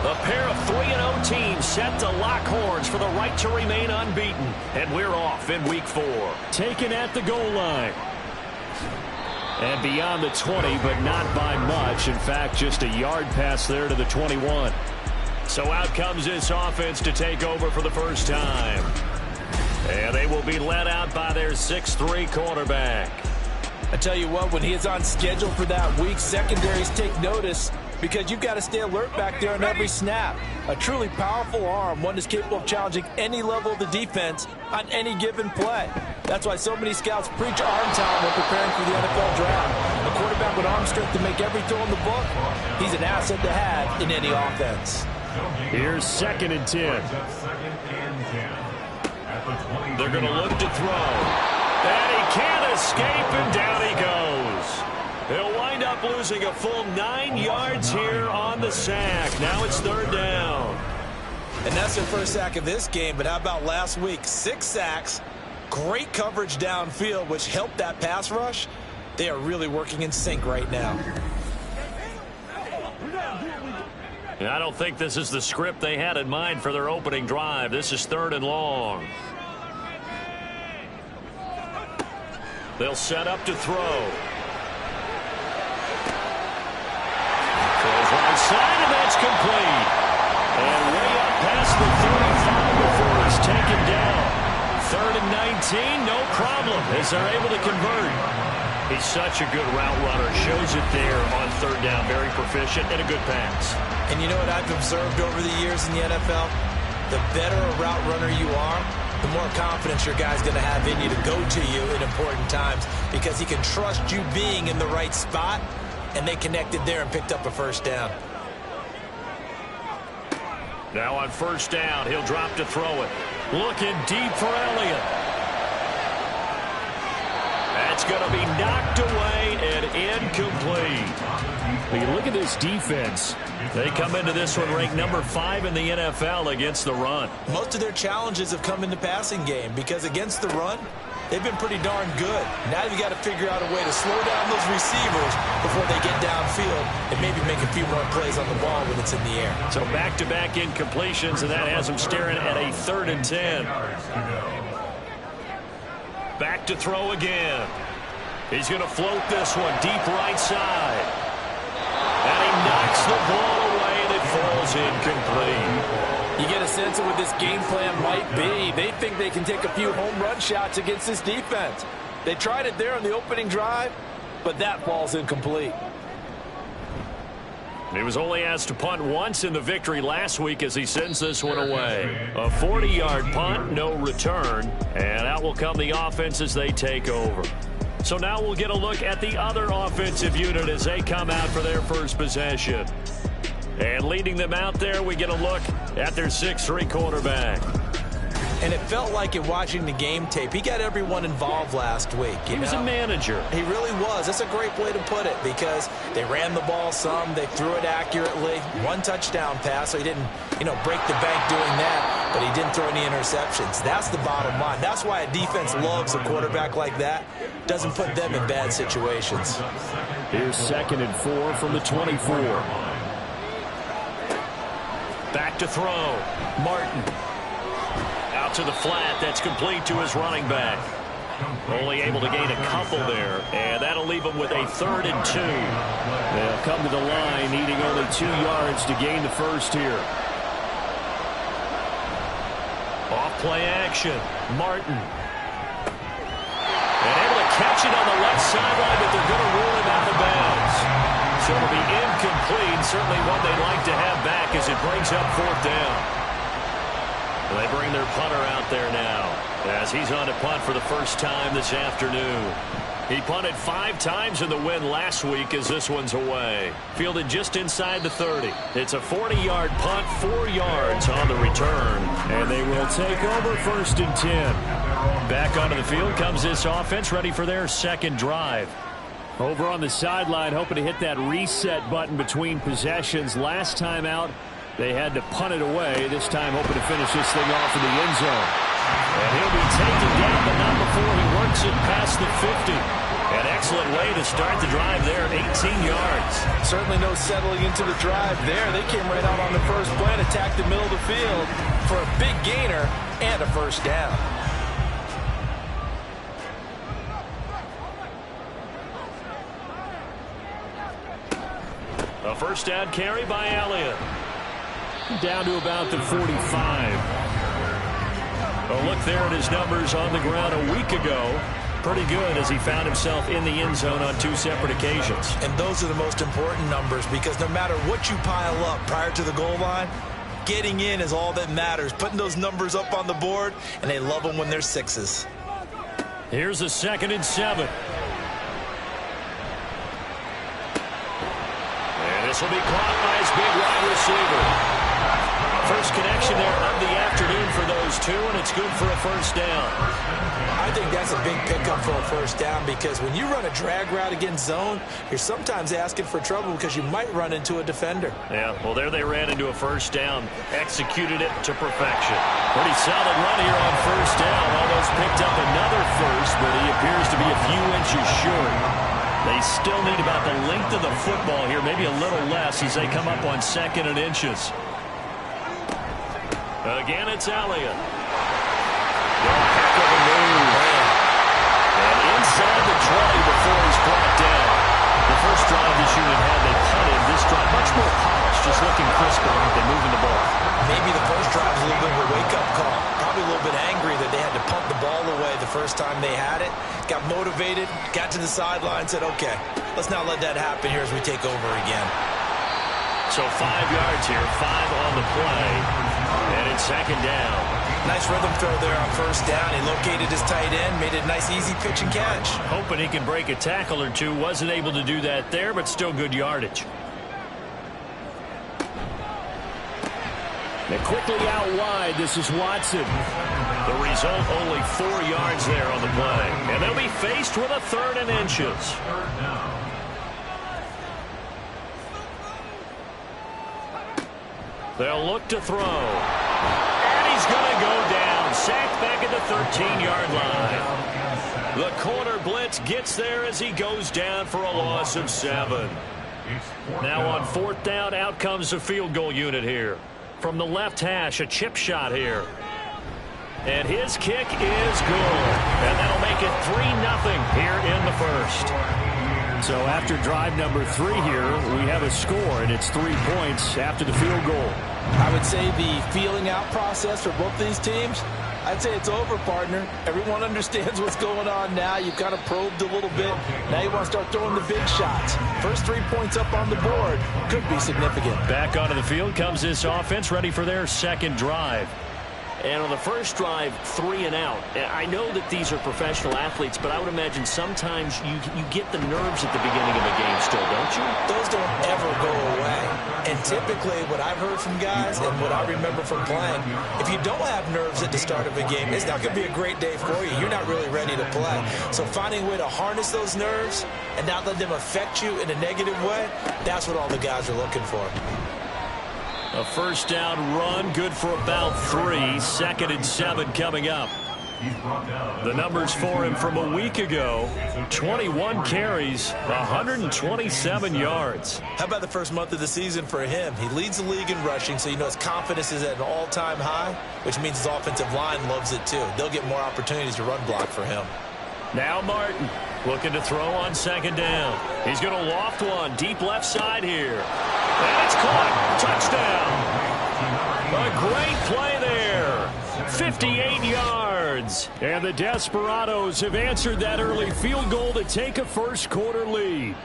A pair of 3-0 teams set to lock horns for the right to remain unbeaten. And we're off in week 4. Taken at the goal line. And beyond the 20, but not by much. In fact, just a yard pass there to the 21. So out comes this offense to take over for the first time. And they will be led out by their 6'3" quarterback. I tell you what, when he is on schedule for that week, secondaries take notice because you've got to stay alert back there on every snap. A truly powerful arm, one that's capable of challenging any level of the defense on any given play. That's why so many scouts preach arm talent when preparing for the NFL draft. A quarterback with arm strength to make every throw in the book, he's an asset to have in any offense. Here's 2nd and 10. They're going to look to throw. And he can't escape, and down he goes. He'll wind up losing a full 9 yards here on the sack. Now it's 3rd down. And that's their first sack of this game, but how about last week? 6 sacks, great coverage downfield, which helped that pass rush. They are really working in sync right now. I don't think this is the script they had in mind for their opening drive. This is 3rd and long. They'll set up to throw. Throws right side, and that's complete. And way up past the 35 before he's taken down. 3rd and 19, no problem, as they're able to convert. He's such a good route runner. Shows it there on 3rd down. Very proficient and a good pass. And you know what I've observed over the years in the NFL? The better a route runner you are, the more confidence your guy's going to have in you to go to you in important times because he can trust you being in the right spot, and they connected there and picked up a 1st down. Now on 1st down, he'll drop to throw it. Looking deep for Elliott. That's going to be knocked away and incomplete. When you look at this defense, they come into this one ranked number 5 in the NFL against the run. Most of their challenges have come in the passing game because against the run, they've been pretty darn good. Now you've got to figure out a way to slow down those receivers before they get downfield and maybe make a few more plays on the ball when it's in the air. So back-to-back incompletions, and that has them staring at a 3rd and 10. Back to throw again. He's going to float this one deep right side. And he knocks the ball away, and it falls incomplete. You get a sense of what this game plan might be. They think they can take a few home run shots against this defense. They tried it there on the opening drive, but that falls incomplete. He was only asked to punt once in the victory last week as he sends this one away. A 40-yard punt, no return, and out will come the offense as they take over. So now we'll get a look at the other offensive unit as they come out for their first possession. And leading them out there, we get a look at their 6'3" quarterback. And it felt like in watching the game tape, he got everyone involved last week. He was a manager. He really was. That's a great way to put it because they ran the ball some, they threw it accurately. 1 touchdown pass, so he didn't, break the bank doing that, but he didn't throw any interceptions. That's the bottom line. That's why a defense loves a quarterback like that. Doesn't put them in bad situations. here's 2nd and 4 from the 24. Back to throw. Martin. Out to the flat. That's complete to his running back. Only able to gain a couple there, and that'll leave him with a 3rd and 2. They'll come to the line, needing only 2 yards to gain the first here. Off play action. Martin. And able to catch it on the left sideline, but they're going to rule him out of bounds. So it'll be incomplete. Certainly one they'd like to have back as it brings up 4th down. And they bring their punter out there now as he's on to punt for the first time this afternoon. He punted 5 times in the win last week as this one's away. Fielded just inside the 30. It's a 40-yard punt, 4 yards on the return. And they will take over 1st and 10. Back onto the field comes this offense ready for their 2nd drive. Over on the sideline, hoping to hit that reset button between possessions. Last time out, they had to punt it away. This time hoping to finish this thing off in the end zone. And he'll be taken down, but not before he works it past the 50. An excellent way to start the drive there, 18 yards. Certainly no settling into the drive there. They came right out on the first play and attacked the middle of the field for a big gainer and a first down. A first down carry by Elliott. Down to about the 45. A look there at his numbers on the ground a week ago. Pretty good as he found himself in the end zone on 2 separate occasions. And those are the most important numbers, because no matter what you pile up prior to the goal line, getting in is all that matters. Putting those numbers up on the board, and they love them when they're 6s. Here's a 2nd and 7. And this will be caught by his big wide receiver. First connection there of the afternoon for those two, and it's good for a first down. I think that's a big pickup for a first down, because when you run a drag route against zone, you're sometimes asking for trouble because you might run into a defender. Yeah, well, there they ran into a first down, executed it to perfection. Pretty solid run here on first down. Almost picked up another first, but he appears to be a few inches short. They still need about the length of the football here, maybe a little less as they come up on 2nd and inches. Again, it's Elliott. Heck of a move. And inside the 20 before he's brought down. The first drive this unit had, they punted. This drive, much more polished, just looking crisper like they moving the ball. Maybe the first drive was a little bit of a wake-up call. Probably a little bit angry that they had to punt the ball away the first time they had it. Got motivated, got to the sideline, said, okay, let's not let that happen here as we take over again. So 5 yards here, 5 on the play, and it's 2nd down. Nice rhythm throw there on first down. He located his tight end, made it a nice easy pitch and catch. Hoping he can break a tackle or two. Wasn't able to do that there, but still good yardage. They're quickly out wide. This is Watson. The result, only 4 yards there on the play. And they'll be faced with a 3rd and inches. They'll look to throw. And he's going to go down. Sacked back at the 13-yard line. The corner blitz gets there as he goes down for a loss of 7. Now on 4th down, out comes the field goal unit here. From the left hash, a chip shot here. And his kick is good. And that'll make it 3-0 here in the first. So after drive number 3 here, we have a score, and it's 3 points after the field goal. I would say the feeling out process for both these teams, I'd say it's over, partner. Everyone understands what's going on now. You've kind of probed a little bit. Now you want to start throwing the big shots. First 3 points up on the board could be significant. Back onto the field comes this offense, ready for their 2nd drive. And on the first drive, 3 and out. I know that these are professional athletes, but I would imagine sometimes you get the nerves at the beginning of a game still, don't you? Those don't ever go away. And typically what I've heard from guys and what I remember from playing, if you don't have nerves at the start of a game, it's not going to be a great day for you. You're not really ready to play. So finding a way to harness those nerves and not let them affect you in a negative way, that's what all the guys are looking for. A first down run, good for about 3. 2nd and 7 coming up. The numbers for him from a week ago, 21 carries, 127 yards. How about the first month of the season for him? He leads the league in rushing, so you know his confidence is at an all-time high, which means his offensive line loves it too. They'll get more opportunities to run block for him. Now Martin looking to throw on 2nd down. He's going to loft one deep left side here. And it's caught. Touchdown. A great play there. 58 yards. And the Desperados have answered that early field goal to take a first-quarter lead.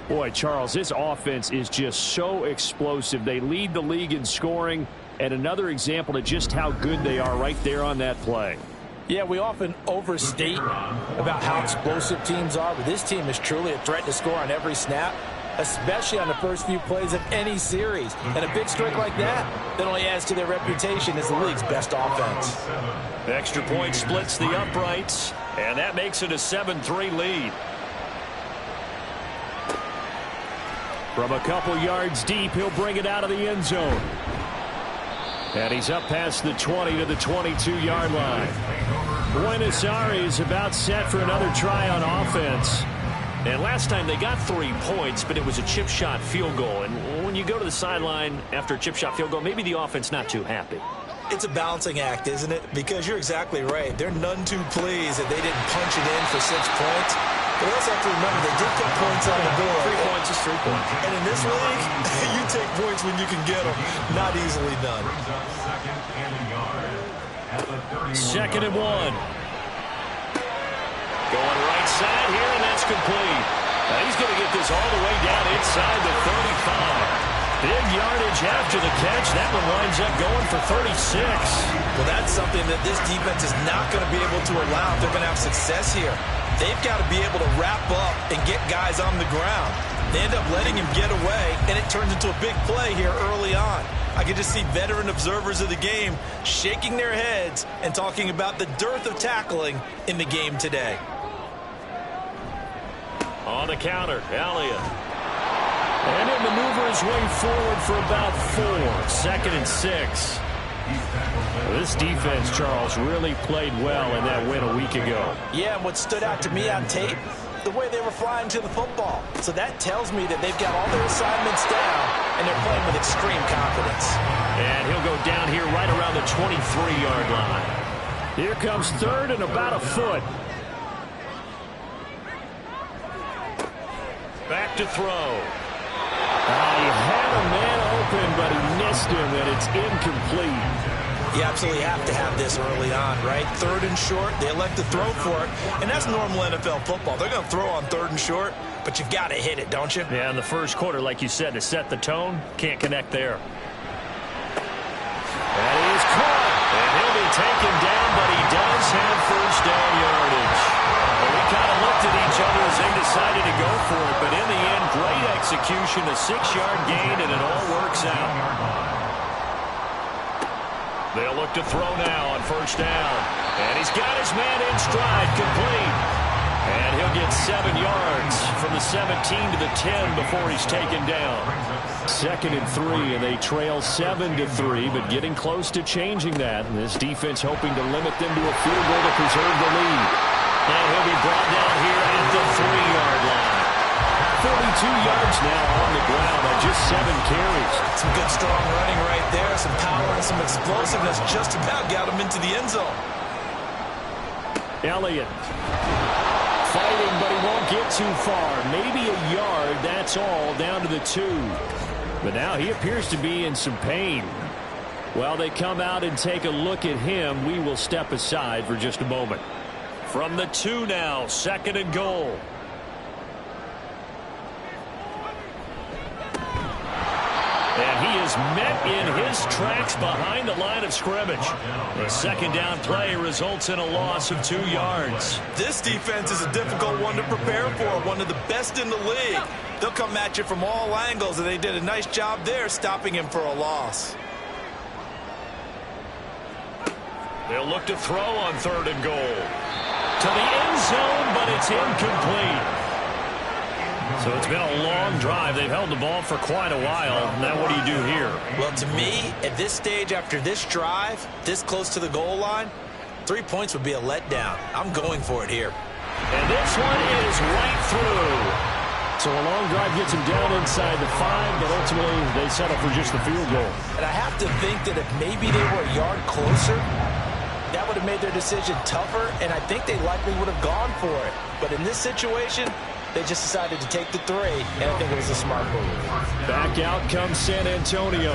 Boy, Charles, this offense is just so explosive. They lead the league in scoring, and another example of just how good they are right there on that play. Yeah, we often overstate about how explosive teams are, but this team is truly a threat to score on every snap, especially on the first few plays of any series. And a big streak like that only adds to their reputation as the league's best offense. The extra point splits the uprights, and that makes it a 7-3 lead. From a couple yards deep, he'll bring it out of the end zone. And he's up past the 20 to the 22-yard line. Buenos Aires about set for another try on offense. And last time they got 3 points, but it was a chip shot field goal. And when you go to the sideline after a chip shot field goal, maybe the offense not too happy. It's a balancing act, isn't it? Because you're exactly right. They're none too pleased that they didn't punch it in for 6 points. But we also have to remember they did put points on the board. 3 points is 3 points. And in this league, you take points when you can get them. Not easily done. Second and 1. Going right side here, and that's complete. Now he's going to get this all the way down inside the 35. Big yardage after the catch. That one winds up going for 36. Well, that's something that this defense is not going to be able to allow if they're going to have success here. They've got to be able to wrap up and get guys on the ground. They end up letting him get away, and it turns into a big play here early on. I can just see veteran observers of the game shaking their heads and talking about the dearth of tackling in the game today. On the counter, Elliott. And he'll maneuver his way forward for about 4. Second and 6. This defense, Charles, really played well in that win a week ago. Yeah, and what stood out to me on tape, the way they were flying to the football. So that tells me that they've got all their assignments down, and they're playing with extreme confidence. And he'll go down here right around the 23-yard line. Here comes third and about a foot. Back to throw. He had a man open, but he missed him, and it's incomplete. You absolutely have to have this early on, right? Third and short, they elect to throw for it, and that's normal NFL football. They're going to throw on third and short, but you've got to hit it, don't you? Yeah, in the first quarter, like you said, to set the tone, can't connect there. That is caught. And he'll be taken down, but he does have first down yardage. Well, we kind of looked at each other as they decided to go for it, but in the end, great execution, a 6-yard gain, and it all works out. They'll look to throw now on first down. And he's got his man in stride, complete. And he'll get 7 yards from the 17 to the 10 before he's taken down. Second and 3, and they trail 7-3, but getting close to changing that. And this defense hoping to limit them to a field goal to preserve the lead. And he'll be brought down here at the 3-yard line. 42 yards now on the ground on just 7 carries. Some good strong running right there. Some power and some explosiveness just about got him into the end zone. Elliott fighting, but he won't get too far. Maybe a yard, that's all, down to the 2. But now he appears to be in some pain. While they come out and take a look at him, we will step aside for just a moment. From the 2 now, second and goal. And he is met in his tracks behind the line of scrimmage. The second down play results in a loss of 2 yards. This defense is a difficult one to prepare for, one of the best in the league. They'll come at you from all angles, and they did a nice job there stopping him for a loss. They'll look to throw on third and goal. To the end zone, but it's incomplete. So it's been a long drive. They've held the ball for quite a while. Now what do you do here? Well, to me, at this stage after this drive, this close to the goal line, 3 points would be a letdown. I'm going for it here. And this one is right through. So a long drive gets him down inside the 5, but ultimately they settle for just the field goal. And I have to think that if maybe they were a yard closer, that would have made their decision tougher, and I think they likely would have gone for it. But in this situation, they just decided to take the 3, and I think it was a smart move. Back out comes San Antonio.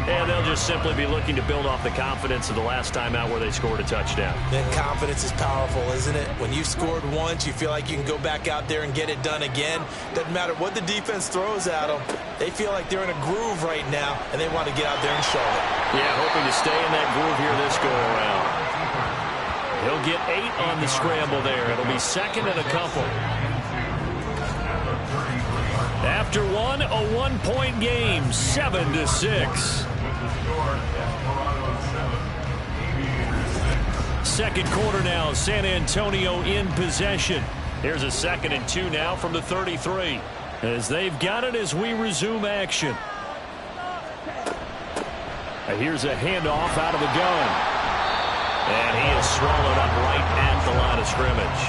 And they'll just simply be looking to build off the confidence of the last time out where they scored a touchdown. Then confidence is powerful, isn't it? When you've scored once, you feel like you can go back out there and get it done again. Doesn't matter what the defense throws at them. They feel like they're in a groove right now, and they want to get out there and show it. Yeah, hoping to stay in that groove here this go-around. He'll get 8 on the scramble there. It'll be second and a couple. After one, a 1-point game, 7-6. Second quarter now, San Antonio in possession. Here's a 2nd and 2 now from the 33. As they've got it as we resume action. Here's a handoff out of the gun. And he is swallowed up right at the line of scrimmage.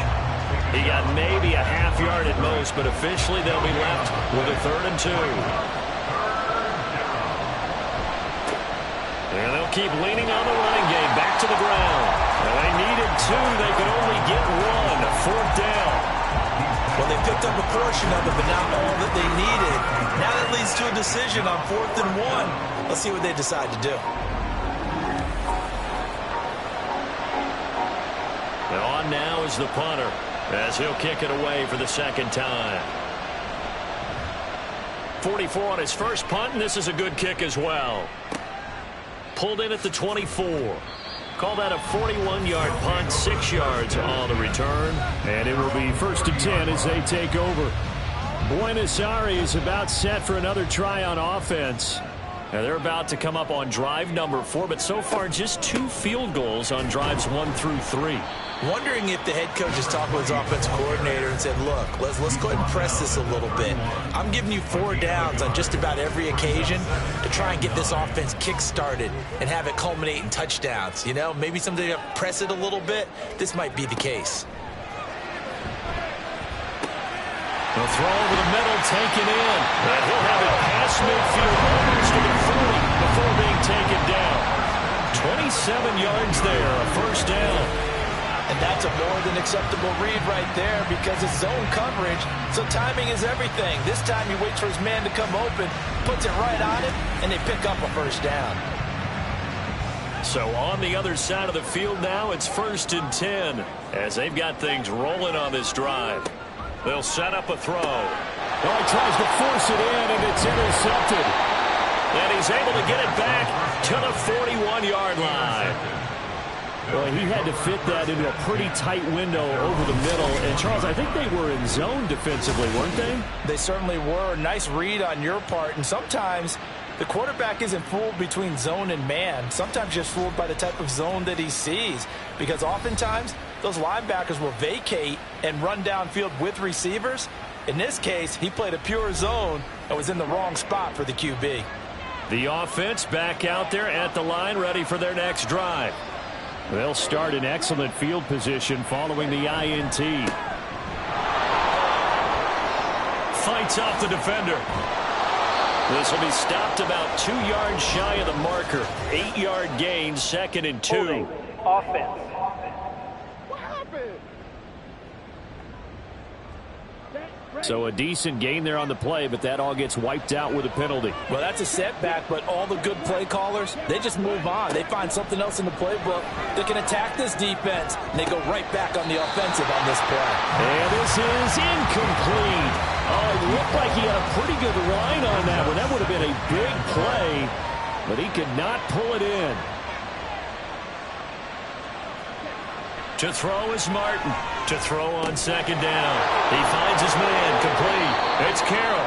He got maybe a half yard at most, but officially they'll be left with a 3rd and 2. And they'll keep leaning on the running game. Back to the ground. And they needed 2. They could only get 1. 4th down. Well, they picked up a portion of it, but not all that they needed. Now that leads to a decision on 4th and 1. Let's see what they decide to do. And on now is the punter, as he'll kick it away for the 2nd time. 44 on his first punt, and this is a good kick as well. Pulled in at the 24. Call that a 41-yard punt, 6 yards on the return. And it will be 1st and 10 as they take over. Buenos Aires about set for another try on offense. Now they're about to come up on drive number 4, but so far just 2 field goals on drives 1 through 3. Wondering if the head coach has talked with his offensive coordinator and said, look, let's go ahead and press this a little bit. I'm giving you 4 downs on just about every occasion to try and get this offense kick-started and have it culminate in touchdowns. You know, maybe someday to press it a little bit. This might be the case. The throw over the middle, taken in. And he'll have it past midfield, almost to the 40 before being taken down. 27 yards there, a 1st down. And that's a more than acceptable read right there because it's zone coverage, so timing is everything. This time he waits for his man to come open, puts it right on it, and they pick up a 1st down. So on the other side of the field now, it's 1st and 10 as they've got things rolling on this drive. They'll set up a throw. Well, he tries to force it in, and it's intercepted. And he's able to get it back to the 41-yard line. Well, he had to fit that into a pretty tight window over the middle. And, Charles, I think they were in zone defensively, weren't they? They certainly were. Nice read on your part. And sometimes the quarterback isn't fooled between zone and man. Sometimes just fooled by the type of zone that he sees. Because oftentimes those linebackers will vacate and run downfield with receivers. In this case, he played a pure zone and was in the wrong spot for the QB. The offense back out there at the line, ready for their next drive. They'll start in excellent field position following the INT. Fights off the defender. This will be stopped about 2 yards shy of the marker. 8-yard gain, 2nd and 2. Offense. So a decent gain there on the play, but that all gets wiped out with a penalty. Well, that's a setback, but all the good play callers, they just move on. They find something else in the playbook that can attack this defense, and they go right back on the offensive on this play. And this is incomplete. Oh, it looked like he had a pretty good line on that one. That would have been a big play, but he could not pull it in. To throw is Martin. To throw on 2nd down. He finds his man complete. It's Carroll.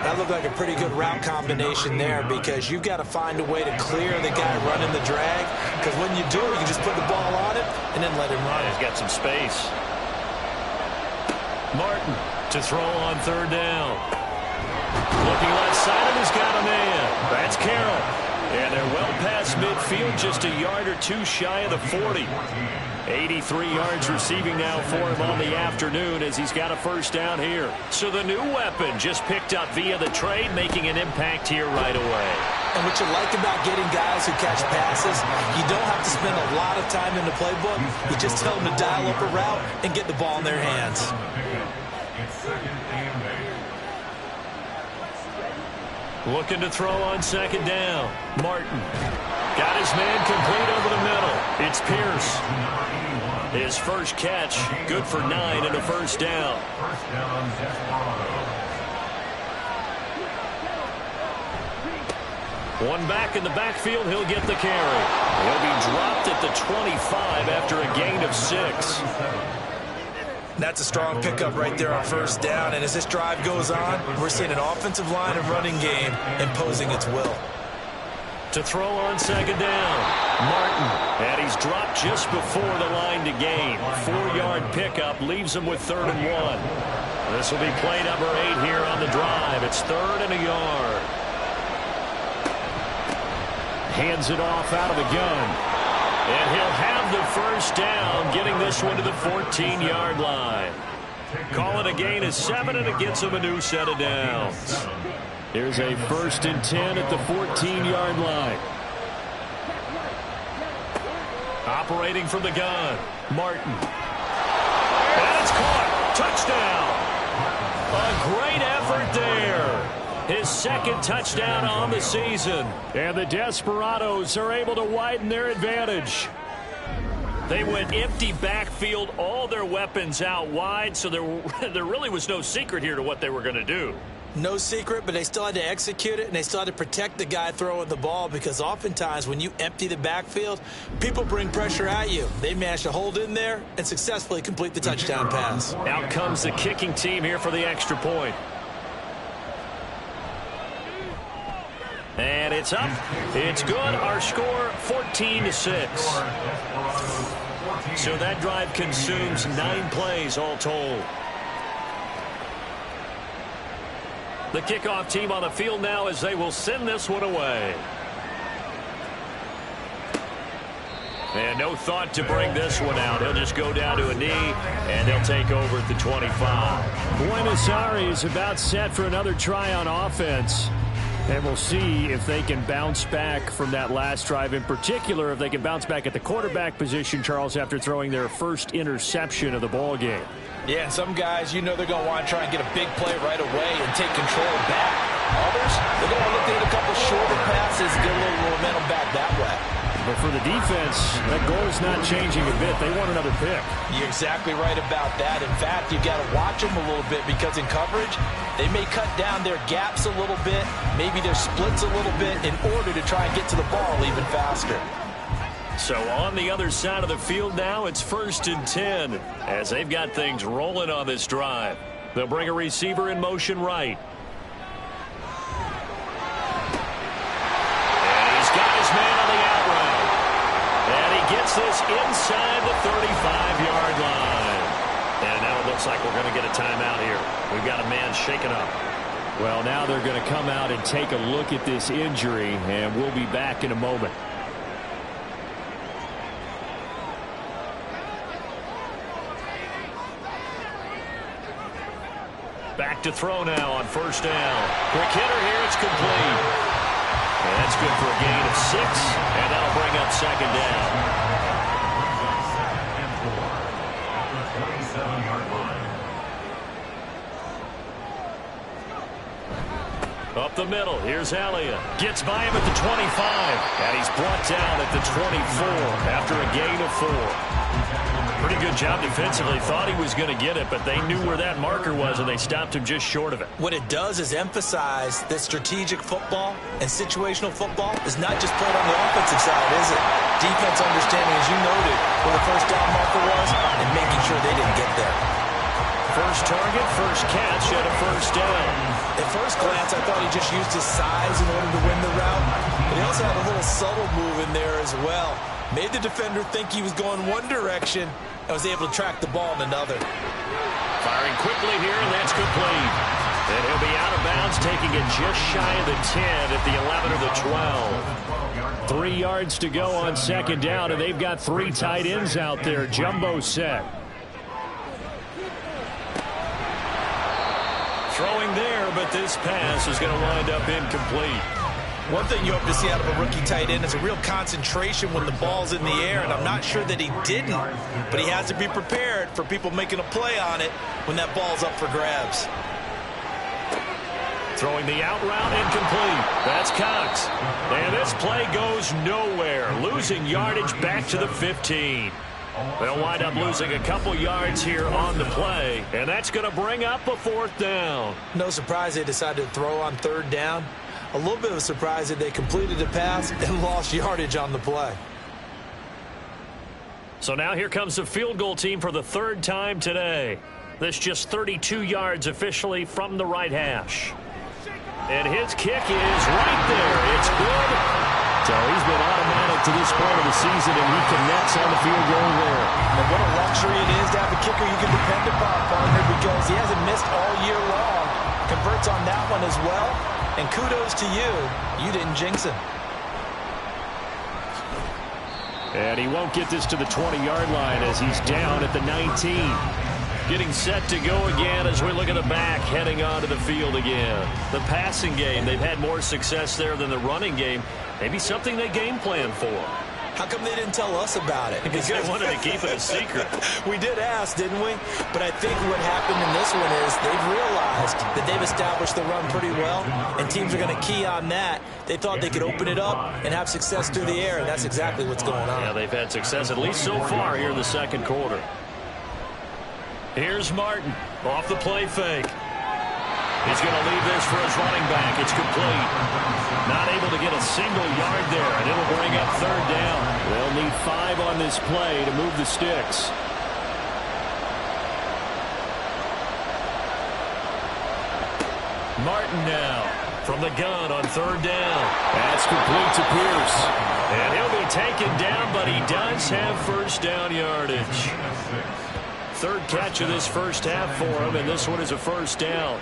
That looked like a pretty good route combination there because you've got to find a way to clear the guy running the drag. Because when you do, you can just put the ball on it and then let him run. He's got some space. Martin to throw on 3rd down. Looking left side of his got a man. That's Carroll. And they're well past midfield, just a yard or 2 shy of the 40. 83 yards receiving now for him on the afternoon as he's got a 1st down here. So the new weapon just picked up via the trade, making an impact here right away. And what you like about getting guys who catch passes, you don't have to spend a lot of time in the playbook. You just tell them to dial up a route and get the ball in their hands. Looking to throw on 2nd down. Martin got his man complete over the middle. It's Pierce. His first catch, good for 9 and a 1st down. One back in the backfield, he'll get the carry. He'll be dropped at the 25 after a gain of 6. That's a strong pickup right there on 1st down. And as this drive goes on, we're seeing an offensive line and running game imposing its will. To throw on 2nd down, Martin. And he's dropped just before the line to gain. 4-yard pickup leaves him with 3rd and 1. This will be play number 8 here on the drive. It's 3rd and a yard. Hands it off out of the gun. And he'll have the first down, getting this one to the 14-yard line. Call it a gain of 7, and it gets him a new set of downs. Here's a 1st and 10 at the 14-yard line. Operating from the gun, Martin. And it's caught. Touchdown. A great effort there. His 2nd touchdown on the season. And the Desperados are able to widen their advantage. They went empty backfield, all their weapons out wide, so there really was no secret here to what they were going to do. No secret, but they still had to execute it, and they still had to protect the guy throwing the ball, because oftentimes when you empty the backfield, people bring pressure at you. They managed to hold in there and successfully complete the touchdown pass. Out comes the kicking team here for the extra point. And it's up. It's good. Our score, 14-6. So that drive consumes 9 plays all told. The kickoff team on the field now as they will send this one away. And no thought to bring this one out. He'll just go down to a knee, and they'll take over at the 25. Buenos Aires about set for another try on offense. And we'll see if they can bounce back from that last drive. In particular, if they can bounce back at the quarterback position, Charles, after throwing their first interception of the ball game. Yeah, and some guys, you know they're going to want to try and get a big play right away and take control back. Others, they're going to look at a couple shorter passes and get a little momentum back that way. But for the defense, that goal is not changing a bit. They want another pick. You're exactly right about that. In fact, you've got to watch them a little bit, because in coverage, they may cut down their gaps a little bit, maybe their splits a little bit, in order to try and get to the ball even faster. So on the other side of the field now, it's 1st and 10 as they've got things rolling on this drive. They'll bring a receiver in motion right. And he's got his man on the out route. And he gets this inside the 35-yard line. And now it looks like we're going to get a timeout here. We've got a man shaken up. Well, now they're going to come out and take a look at this injury, and we'll be back in a moment. Back to throw now on 1st down. Quick hitter here. It's complete. And that's good for a gain of 6. And that'll bring up 2nd down. Up the middle. Here's Elliott. Gets by him at the 25. And he's brought down at the 24 after a gain of 4. Pretty good job defensively. Thought he was going to get it, but they knew where that marker was, and they stopped him just short of it. What it does is emphasize that strategic football and situational football is not just played on the offensive side, is it? Defense understanding, as you noted, where the 1st down marker was, and making sure they didn't get there. First target, first catch, and a 1st down. At first glance, I thought he just used his size in order to win the route, but he also had a little subtle move in there as well. Made the defender think he was going one direction and was able to track the ball in another. Firing quickly here, and that's complete. And he'll be out of bounds, taking it just shy of the 10 at the 11 or the 12. 3 yards to go on 2nd down, and they've got 3 tight ends out there. Jumbo set. Throwing there, but this pass is going to wind up incomplete. One thing you hope to see out of a rookie tight end is a real concentration when the ball's in the air, and I'm not sure that he didn't, but he has to be prepared for people making a play on it when that ball's up for grabs. Throwing the out route, incomplete. That's Cox. And this play goes nowhere, losing yardage back to the 15. They'll wind up losing a couple yards here on the play, and that's going to bring up a 4th down. No surprise they decided to throw on 3rd down. A little bit of a surprise that they completed the pass and lost yardage on the play. So now here comes the field goal team for the 3rd time today. This just 32 yards officially from the right hash. And his kick is right there. It's good. So he's been automatic to this point of the season, and he connects on the field goal there. And what a luxury it is to have a kicker you can depend upon, partner, because he hasn't missed all year long. Converts on that one as well. And kudos to you. You didn't jinx him. And he won't get this to the 20-yard line as he's down at the 19. Getting set to go again as we look at the back heading onto the field again. The passing game, they've had more success there than the running game. Maybe something they game plan for. How come they didn't tell us about it? Because they wanted to keep it a secret. We did ask, didn't we? But I think what happened in this one is they've realized that they've established the run pretty well, and teams are going to key on that. They thought they could open it up and have success through the air, and that's exactly what's going on. Yeah, they've had success at least so far here in the second quarter. Here's Martin off the play fake. He's going to leave this for his running back. It's complete. Not able to get a single yard there, and it'll bring up third down. They'll need 5 on this play to move the sticks. Martin now from the gun on third down. That's complete to Pierce. And he'll be taken down, but he does have first down yardage. Third catch of this first half for him, and this one is a first down.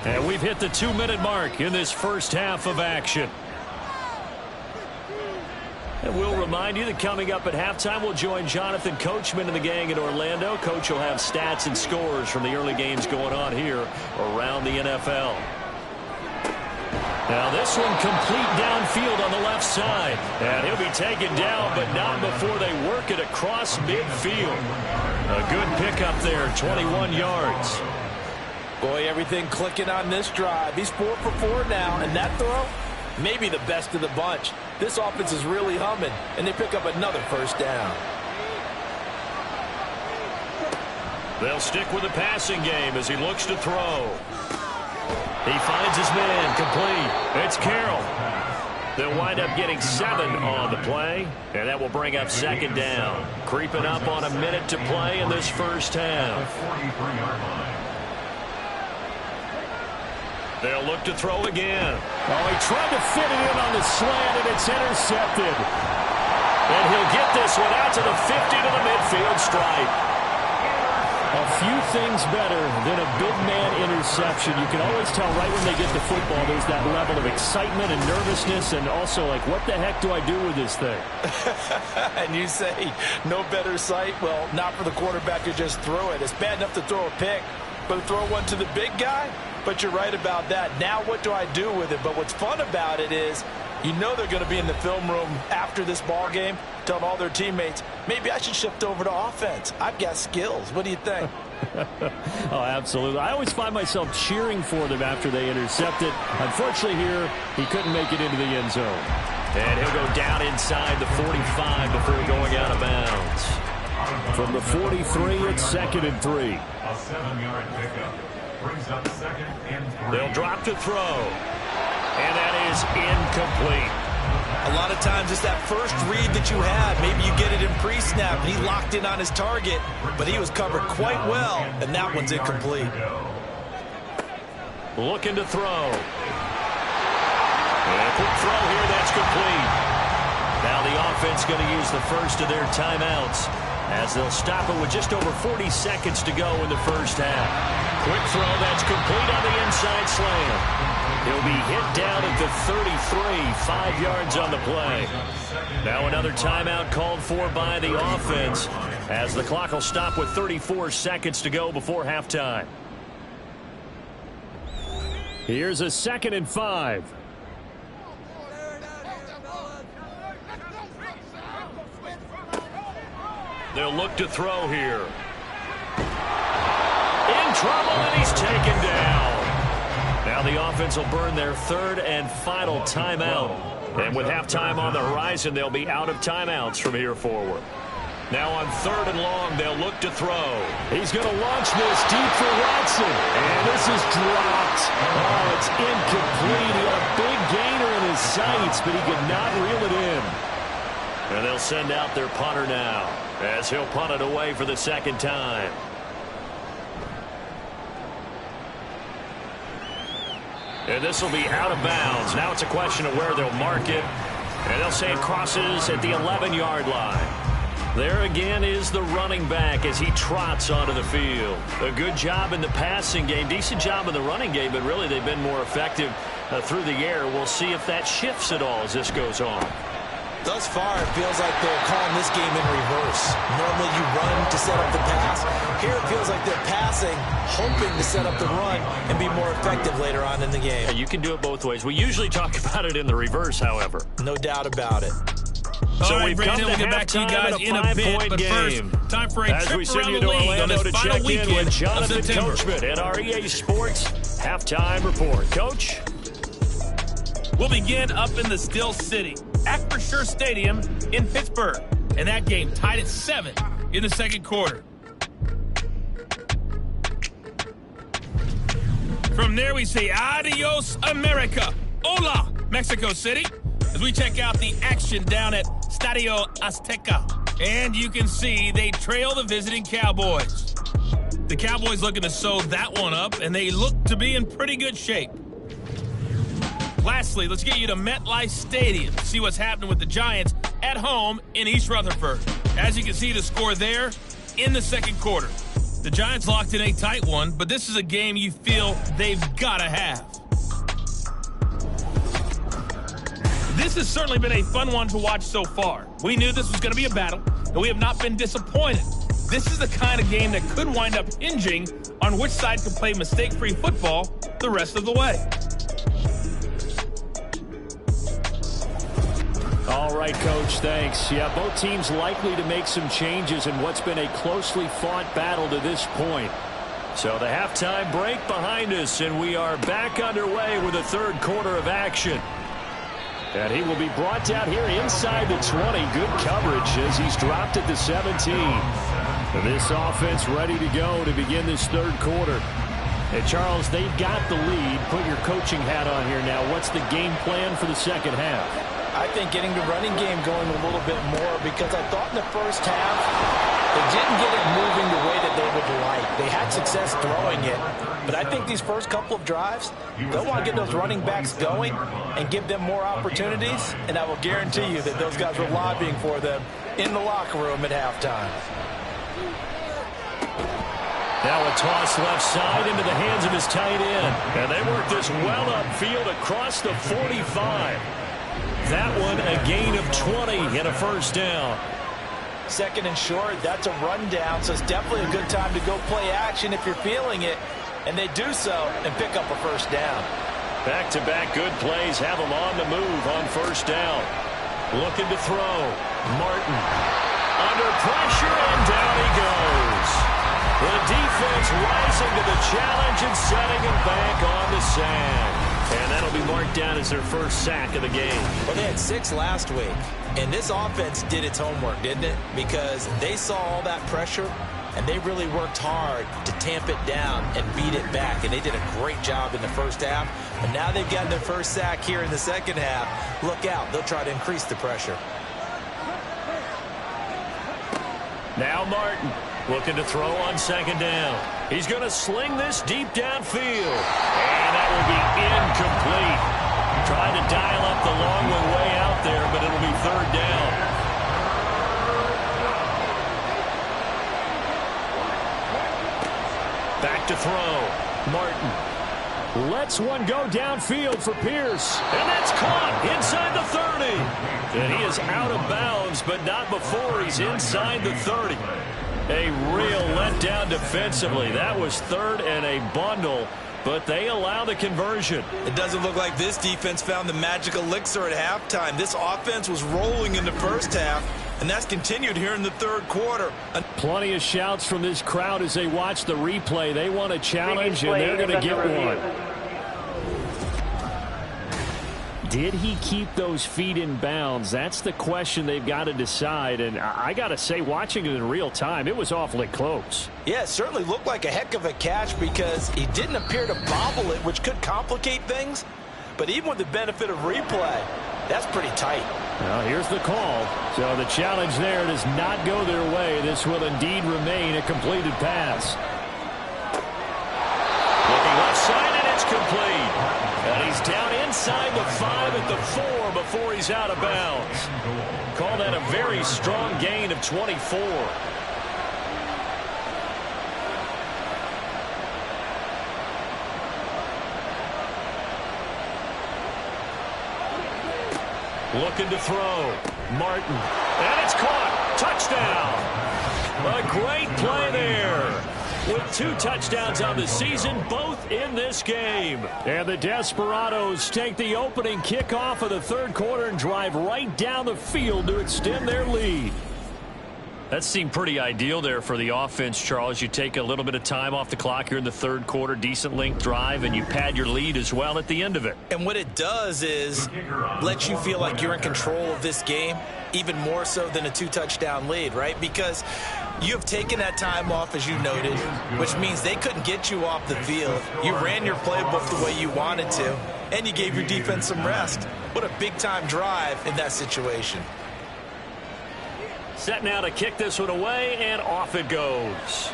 And we've hit the 2-minute mark in this first half of action. And we'll remind you that coming up at halftime, we'll join Jonathan Coachman and the gang in Orlando. Coach will have stats and scores from the early games going on here around the NFL. Now this one complete downfield on the left side. And he'll be taken down, but not before they work it across midfield. A good pickup there, 21 yards. Boy, everything clicking on this drive. He's 4 for 4 now, and that throw, maybe the best of the bunch. This offense is really humming, and they pick up another first down. They'll stick with the passing game as he looks to throw. He finds his man, complete. It's Carroll. They'll wind up getting 7 on the play, and that will bring up second down. Creeping up on a minute to play in this first half. They'll look to throw again. Oh, he tried to fit it in on the slant, and it's intercepted. And he'll get this one out to the 50 to the midfield stripe. A few things better than a big man interception. You can always tell right when they get the football, there's that level of excitement and nervousness, and also like, what the heck do I do with this thing? And you say, no better sight? Well, not for the quarterback to just throw it. It's bad enough to throw a pick, but to throw one to the big guy? But you're right about that. Now what do I do with it? But what's fun about it is you know they're going to be in the film room after this ball game telling all their teammates, maybe I should shift over to offense. I've got skills. What do you think? Oh, absolutely. I always find myself cheering for them after they intercept it. Unfortunately here, he couldn't make it into the end zone. And he'll go down inside the 45 before going out of bounds. From the 43, it's 2nd and 3. A 7-yard pickup. Brings up 2nd and 3. They'll drop to throw. And that is incomplete. A lot of times it's that first read that you have. Maybe you get it in pre-snap, and he locked in on his target, but he was covered quite well, and that one's incomplete. Looking to throw. And a quick throw here, that's complete. Now the offense going to use the first of their timeouts as they'll stop it with just over 40 seconds to go in the first half. Quick throw, that's complete on the inside slant. He'll be hit down at the 33, 5 yards on the play. Now another timeout called for by the offense as the clock will stop with 34 seconds to go before halftime. Here's a 2nd and 5. They'll look to throw here. In trouble, and he's taken down. Now the offense will burn their 3rd and final timeout. And with halftime on the horizon, they'll be out of timeouts from here forward. Now on 3rd and long, they'll look to throw. He's going to launch this deep for Watson. And this is dropped. Oh, it's incomplete. He had a big gainer in his sights, but he could not reel it in. And they'll send out their punter now as he'll punt it away for the 2nd time. And this will be out of bounds. Now it's a question of where they'll mark it. And they'll say it crosses at the 11-yard line. There again is the running back as he trots onto the field. A good job in the passing game, decent job in the running game, but really they've been more effective through the air. We'll see if that shifts at all as this goes on. Thus far, it feels like they're calling this game in reverse. Normally you run to set up the pass. Here it feels like they're passing, hoping to set up the run and be more effective later on in the game. Yeah, you can do it both ways. We usually talk about it in the reverse, however. No doubt about it. So right, we've come Brandon, to we'll get back to you guys in a bit, but first, time for a As we trip send around you the to league on Orlando this to final check in with weekend of Jonathan September. Coachman at our EA Sports Halftime Report. Coach? We'll begin up in the Steel City, Acrisure Stadium in Pittsburgh, and that game tied at 7 in the second quarter. From there, we say adios, America. Hola, Mexico City, as we check out the action down at Estadio Azteca. And you can see they trail the visiting Cowboys. The Cowboys looking to sew that one up, and they look to be in pretty good shape. Lastly, let's get you to MetLife Stadium to see what's happening with the Giants at home in East Rutherford. As you can see, the score there in the second quarter. The Giants locked in a tight one, but this is a game you feel they've got to have. This has certainly been a fun one to watch so far. We knew this was going to be a battle, and we have not been disappointed. This is the kind of game that could wind up hinging on which side can play mistake-free football the rest of the way. All right, Coach, thanks. Yeah, both teams likely to make some changes in what's been a closely fought battle to this point. So the halftime break behind us, and we are back underway with the third quarter of action. And he will be brought down here inside the 20. Good coverage as he's dropped at the 17. This offense ready to go to begin this third quarter. And Charles, they've got the lead. Put your coaching hat on here now. What's the game plan for the second half? I think getting the running game going a little bit more, because I thought in the first half they didn't get it moving the way that they would like. They had success throwing it, but I think these first couple of drives, they'll want to get those running backs going and give them more opportunities, and I will guarantee you that those guys were lobbying for them in the locker room at halftime. Now a toss left side into the hands of his tight end. And they work this well upfield across the 45. That one a gain of 20 and a first down. Second and short, that's a rundown, so it's definitely a good time to go play action if you're feeling it. And they do so and pick up a first down. Back-to-back good plays have them on the move on first down. Looking to throw. Martin under pressure, and down he goes. The defense rising to the challenge and setting him back on the sand. And that'll be marked down as their first sack of the game. Well, they had 6 last week, and this offense did its homework, didn't it? Because they saw all that pressure, and they really worked hard to tamp it down and beat it back. And they did a great job in the first half. And now they've gotten their first sack here in the second half. Look out. They'll try to increase the pressure. Now Martin looking to throw on second down. He's going to sling this deep downfield. And that will be incomplete. Trying to dial up the long one way out there, but it'll be third down. Back to throw. Martin lets one go downfield for Pierce. And that's caught inside the 30. And he is out of bounds, but not before he's inside the 30. A real letdown defensively. That was third and a bundle, but they allow the conversion. It doesn't look like this defense found the magic elixir at halftime. This offense was rolling in the first half, and that's continued here in the third quarter. Plenty of shouts from this crowd as they watch the replay. They want a challenge, and they're going to get one. Did he keep those feet in bounds? That's the question they've got to decide. And I got to say, watching it in real time, it was awfully close. Yeah, it certainly looked like a heck of a catch because he didn't appear to bobble it, which could complicate things. But even with the benefit of replay, that's pretty tight. Well, here's the call. So the challenge there does not go their way. This will indeed remain a completed pass. Looking left side, and it's complete. And he's down inside the 5 at the 4 before he's out of bounds. Call that a very strong gain of 24. Looking to throw. Martin. And it's caught. Touchdown. A great play there. With 2 touchdowns on the season, both in this game. And the Desperados take the opening kickoff of the third quarter and drive right down the field to extend their lead. That seemed pretty ideal there for the offense, Charles. You take a little bit of time off the clock here in the third quarter, decent length drive, and you pad your lead as well at the end of it. And what it does is let you feel like you're in control of this game, even more so than a 2-touchdown lead, right? Because you have taken that time off, as you noted, which means they couldn't get you off the field. You ran your playbook the way you wanted to, and you gave your defense some rest. What a big-time drive in that situation. Set now to kick this one away, and off it goes.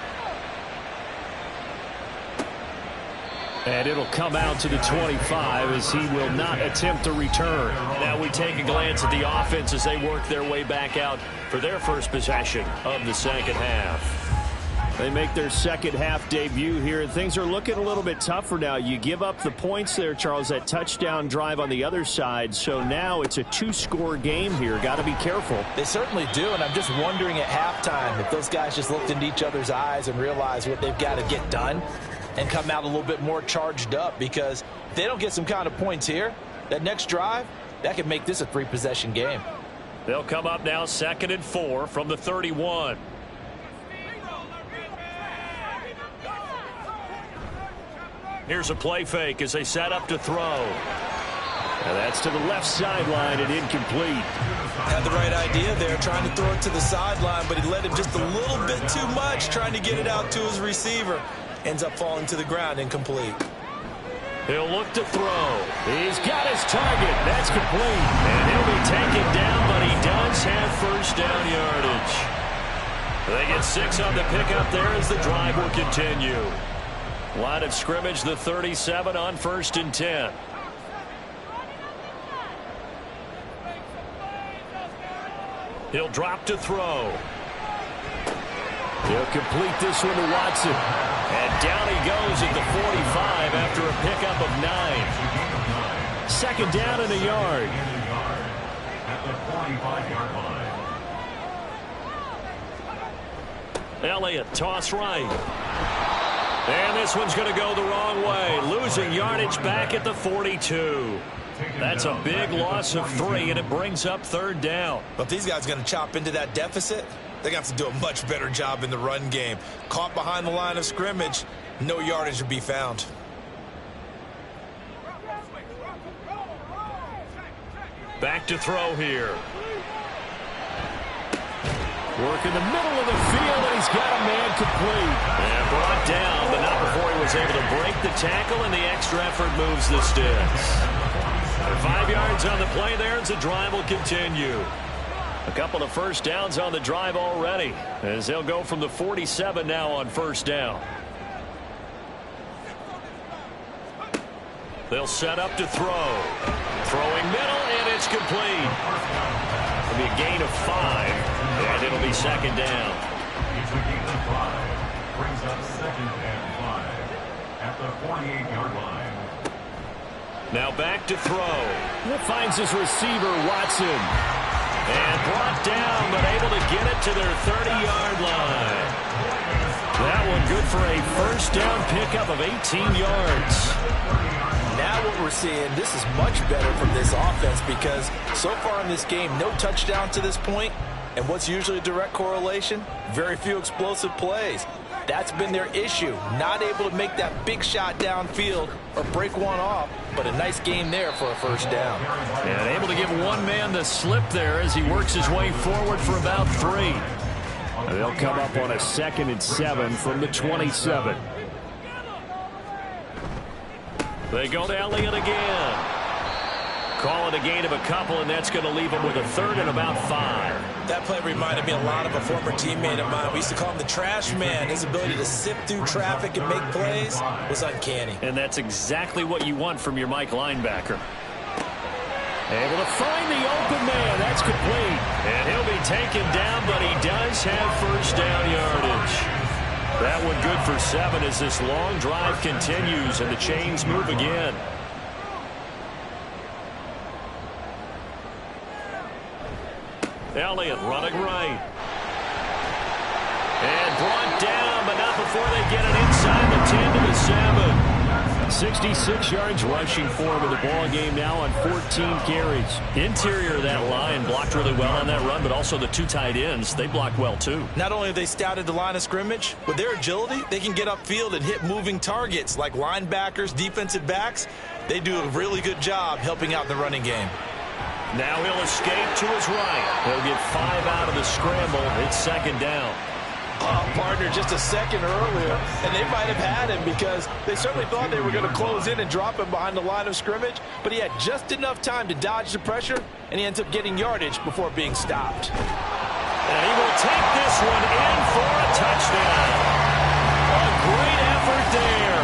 And it'll come out to the 25 as he will not attempt to return. Now we take a glance at the offense as they work their way back out for their first possession of the second half. They make their second half debut here, and things are looking a little bit tougher now. You give up the points there, Charles, that touchdown drive on the other side. So now it's a 2-score game here. Got to be careful. They certainly do, and I'm just wondering at halftime if those guys just looked into each other's eyes and realized what they've got to get done and come out a little bit more charged up, because if they don't get some kind of points here, that next drive, that could make this a 3-possession game. They'll come up now 2nd and 4 from the 31. Here's a play fake as they set up to throw. And that's to the left sideline and incomplete. Had the right idea there, trying to throw it to the sideline, but he let him just a little bit too much, trying to get it out to his receiver. Ends up falling to the ground, incomplete. He'll look to throw. He's got his target. That's complete. And he'll be taken down, but he does have first down yardage. They get 6 on the pickup there as the drive will continue. Line of scrimmage, the 37 on 1st and 10. He'll drop to throw. He'll complete this one to Watson. And down he goes at the 45 after a pickup of 9. Second down and a yard. At the 45-yard line. Elliott, toss right. And this one's going to go the wrong way. Losing yardage back at the 42. That's a big loss of 3, and it brings up 3rd down. But if these guys are going to chop into that deficit, they're going to have to do a much better job in the run game. Caught behind the line of scrimmage, no yardage to be found. Back to throw here. Work in the middle of the field, and he's got a man complete. And brought down, but not before he was able to break the tackle, and the extra effort moves the sticks. 5 yards on the play there as the drive will continue. A couple of first downs on the drive already, as they'll go from the 47 now on 1st down. They'll set up to throw. Throwing middle, and it's complete. It'll be a gain of 5, and it'll be 2nd down. It's a gain of 5. Brings up 2nd and 5 at the 48-yard line. Now back to throw. It finds his receiver, Watson. And brought down, but able to get it to their 30-yard line. That one good for a first down pickup of 18 yards. Now what we're seeing, this is much better from this offense, because so far in this game, no touchdown to this point. And what's usually a direct correlation? Very few explosive plays. That's been their issue. Not able to make that big shot downfield or break one off, but a nice game there for a first down. And able to give one man the slip there as he works his way forward for about 3. They'll come up on a 2nd and 7 from the 27. They go to Elliott again. Call it a gain of a couple, and that's going to leave him with a 3rd and about 5. That play reminded me a lot of a former teammate of mine. We used to call him the trash man. His ability to sift through traffic and make plays was uncanny. And that's exactly what you want from your Mike linebacker. Able to find the open man. That's complete. And he'll be taken down, but he does have first down yardage. That one good for 7 as this long drive continues and the chains move again. Elliott running right. And brought down, but not before they get it inside the 10 to the 7. 66 yards rushing for him in the ball game now on 14 carries. Interior of that line blocked really well on that run, but also the two tight ends, they blocked well too. Not only have they scouted the line of scrimmage, with their agility, they can get upfield and hit moving targets like linebackers, defensive backs. They do a really good job helping out the running game. Now he'll escape to his right. He'll get 5 out of the scramble. It's second down. Partner, just a second earlier, and they might have had him because they certainly thought they were going to close in and drop him behind the line of scrimmage, but he had just enough time to dodge the pressure, and he ends up getting yardage before being stopped. And he will take this one in for a touchdown. A great effort there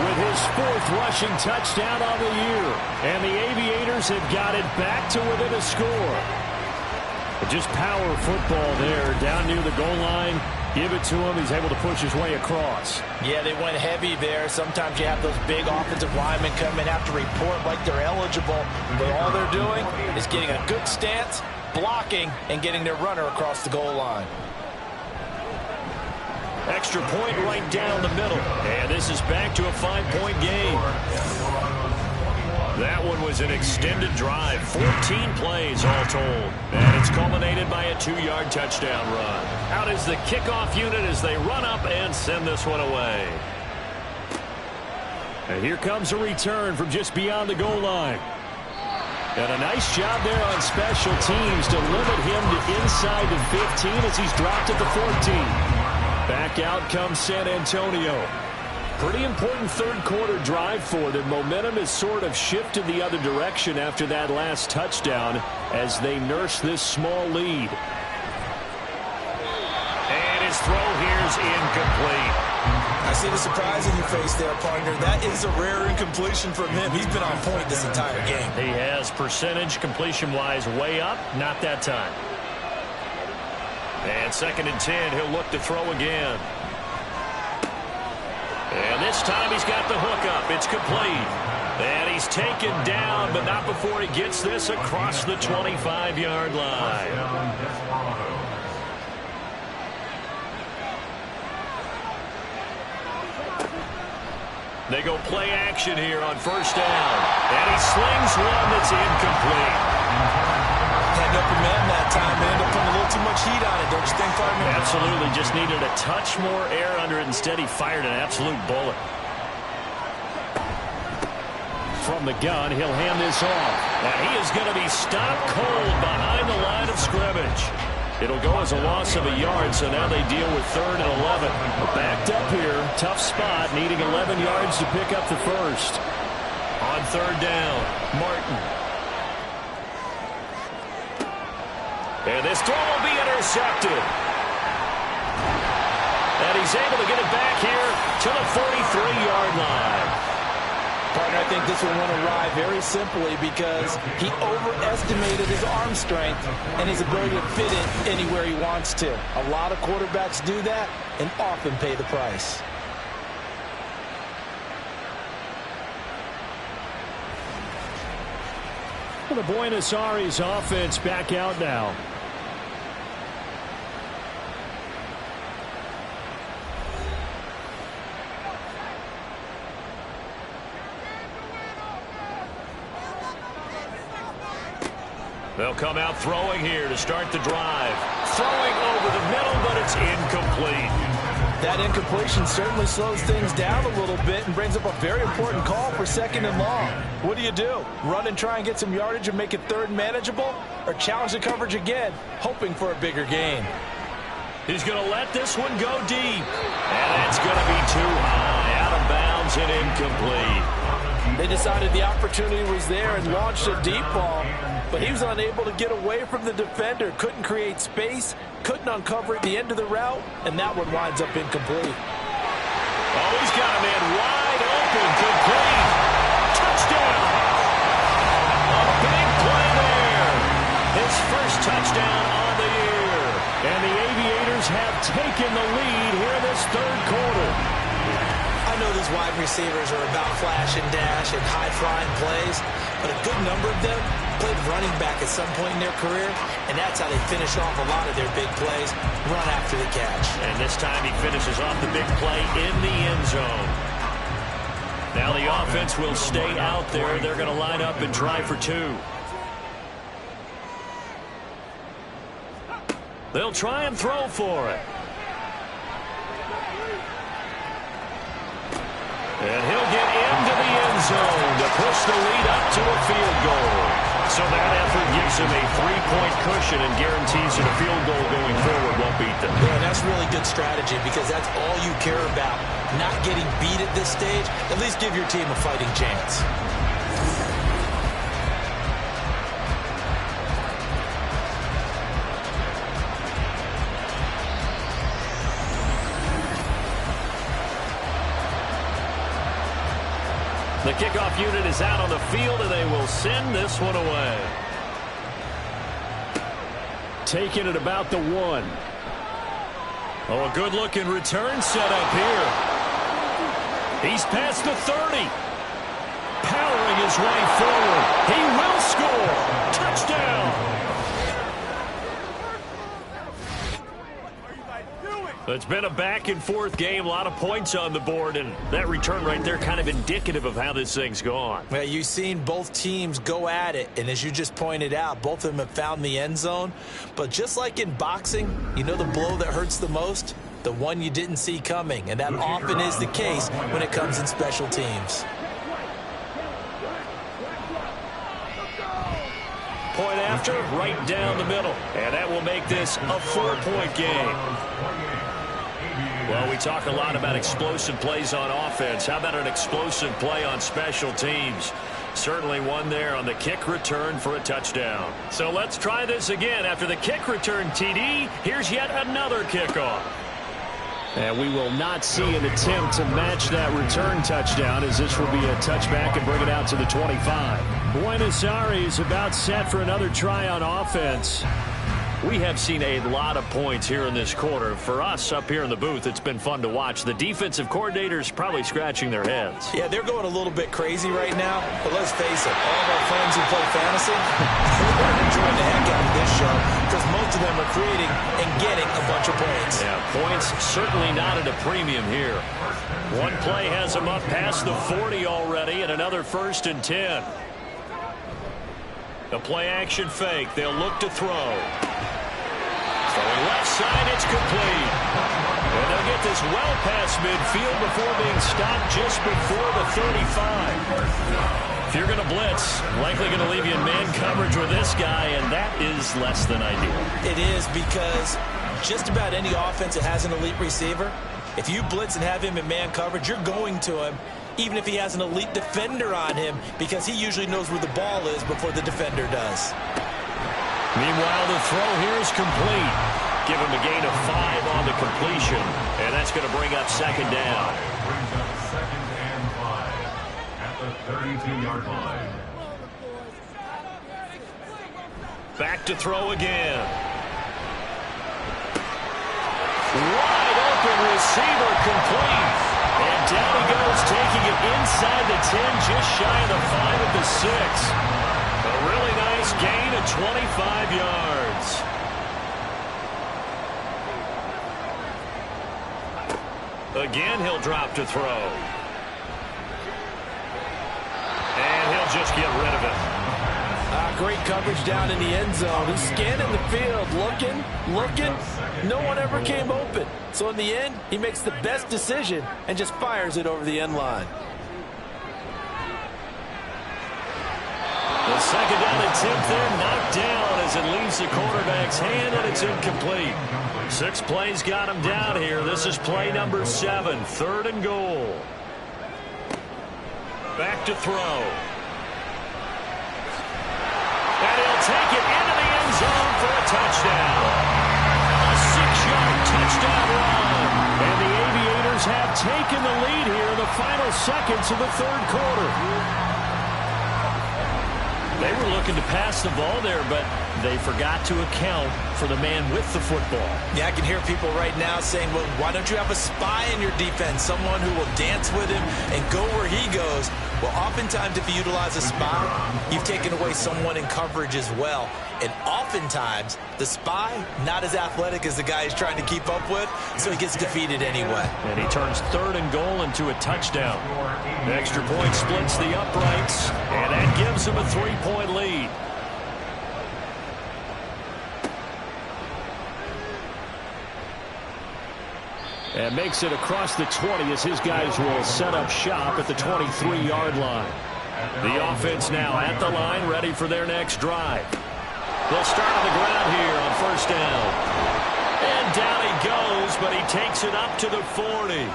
with his 4th rushing touchdown on the year. And the Aviators have got it back to within a score. Just power football there down near the goal line. Give it to him. He's able to push his way across. Yeah, they went heavy there. Sometimes you have those big offensive linemen come and have to report like they're eligible. But all they're doing is getting a good stance, blocking, and getting their runner across the goal line. Extra point right down the middle. And this is back to a 5-point game. That one was an extended drive, 14 plays all told. And it's culminated by a 2-yard touchdown run. Out is the kickoff unit as they run up and send this one away. And here comes a return from just beyond the goal line. And a nice job there on special teams to limit him to inside the 15 as he's dropped at the 14. Back out comes San Antonio. Pretty important third-quarter drive for them. Momentum has sort of shifted the other direction after that last touchdown as they nurse this small lead. And his throw here's incomplete. I see the surprise in your face there, partner. That is a rare incompletion from him. He's been on point this entire game. He has percentage completion-wise way up. Not that time. And 2nd and 10, he'll look to throw again. And this time he's got the hook up. It's complete. And he's taken down, but not before he gets this across the 25-yard line. They go play action here on 1st down. And he slings one that's incomplete. Had no command that time. They ended up putting a little too much heat on it, don't you think, partner? Absolutely. Just needed a touch more air under it. Instead, he fired an absolute bullet. From the gun, he'll hand this off. And he is going to be stopped cold behind the line of scrimmage. It'll go as a loss of a yard, so now they deal with 3rd and 11. Backed up here, tough spot, needing 11 yards to pick up the first. On 3rd down, Martin. And this throw will be intercepted. And he's able to get it back here to the 43-yard line. Partner, I think this one went awry very simply because he overestimated his arm strength and his ability to fit it anywhere he wants to. A lot of quarterbacks do that and often pay the price. The Buenos Aires offense back out now. They'll come out throwing here to start the drive. Throwing over the middle, but it's incomplete. That incompletion certainly slows things down a little bit and brings up a very important call for 2nd and long. What do? Run and try and get some yardage and make it 3rd manageable? Or challenge the coverage again, hoping for a bigger gain? He's going to let this one go deep. And that's going to be too high. Out of bounds and incomplete. They decided the opportunity was there and launched a deep ball, but he was unable to get away from the defender, couldn't create space, couldn't uncover at the end of the route, and that one winds up incomplete. Oh, he's got a man wide open, complete. Touchdown! A big play there. His first touchdown on the year. And the Aviators have taken the lead here in this 3rd quarter. I know these wide receivers are about flash and dash and high-flying plays, but a good number of them played running back at some point in their career, and that's how they finish off a lot of their big plays, run after the catch. And this time he finishes off the big play in the end zone. Now the offense will stay out there. They're going to line up and try for two. They'll try and throw for it. And he'll get into the end zone to push the lead up to a field goal. So that effort gives him a 3-point cushion and guarantees that a field goal going forward won't beat them. Yeah, and that's really good strategy because that's all you care about. Not getting beat at this stage, at least give your team a fighting chance. The kickoff unit is out on the field, and they will send this one away. Taking it about the 1. Oh, a good-looking return set up here. He's past the 30. Powering his way forward. He will score. Touchdown. It's been a back-and-forth game, a lot of points on the board, and that return right there kind of indicative of how this thing's gone. Well, you've seen both teams go at it, and as you just pointed out, both of them have found the end zone. But just like in boxing, you know the blow that hurts the most? The one you didn't see coming, and that often is the case when it comes in special teams. Point after, right down the middle, and that will make this a 4-point game. Well, we talk a lot about explosive plays on offense. How about an explosive play on special teams? Certainly one there on the kick return for a touchdown. So let's try this again. After the kick return TD, here's yet another kickoff. And we will not see an attempt to match that return touchdown, as this will be a touchback and bring it out to the 25. Buenos Aires about set for another try on offense. We have seen a lot of points here in this quarter. For us up here in the booth, it's been fun to watch. The defensive coordinators probably scratching their heads. Yeah, they're going a little bit crazy right now, but let's face it, all of our friends who play fantasy, they're enjoying the heck out of this show because most of them are creating and getting a bunch of points. Yeah, points certainly not at a premium here. One play has them up past the 40 already, and another 1st and 10. The play-action fake. They'll look to throw. Throwing left side, it's complete. And they'll get this well past midfield before being stopped just before the 35. If you're going to blitz, likely going to leave you in man coverage with this guy, and that is less than ideal. It is because just about any offense that has an elite receiver, if you blitz and have him in man coverage, you're going to him, even if he has an elite defender on him, because he usually knows where the ball is before the defender does. Meanwhile, the throw here is complete. Give him a gain of 5 on the completion, and that's going to bring up 2nd down. Brings up 2nd and 5 at the 32-yard line. Back to throw again. Wide open receiver complete. And down he goes, taking it inside the 10, just shy of the 5 at the 6. A really nice gain of 25 yards. Again, he'll drop to throw. And he'll just get rid of it. Great coverage down in the end zone. He's scanning the field, looking. No one ever came open. So in the end, he makes the best decision and just fires it over the end line. The 2nd down attempt there knocked down as it leaves the quarterback's hand, and it's incomplete. 6 plays got him down here. This is play number 7, 3rd and goal. Back to throw. And he'll take it into the end zone for a touchdown. A 6-yard touchdown run. And the Aviators have taken the lead here in the final seconds of the 3rd quarter. They were looking to pass the ball there, but they forgot to account for the man with the football. Yeah, I can hear people right now saying, well, why don't you have a spy in your defense, someone who will dance with him and go where he goes? Well, oftentimes if you utilize a spy, you've taken away someone in coverage as well. And oftentimes, the spy, not as athletic as the guy he's trying to keep up with, so he gets defeated anyway. And he turns 3rd and goal into a touchdown. The extra point splits the uprights, and that gives him a 3-point lead. And makes it across the 20 as his guys will set up shop at the 23-yard line. The offense now at the line, ready for their next drive. They'll start on the ground here on 1st down. And down he goes, but he takes it up to the 40.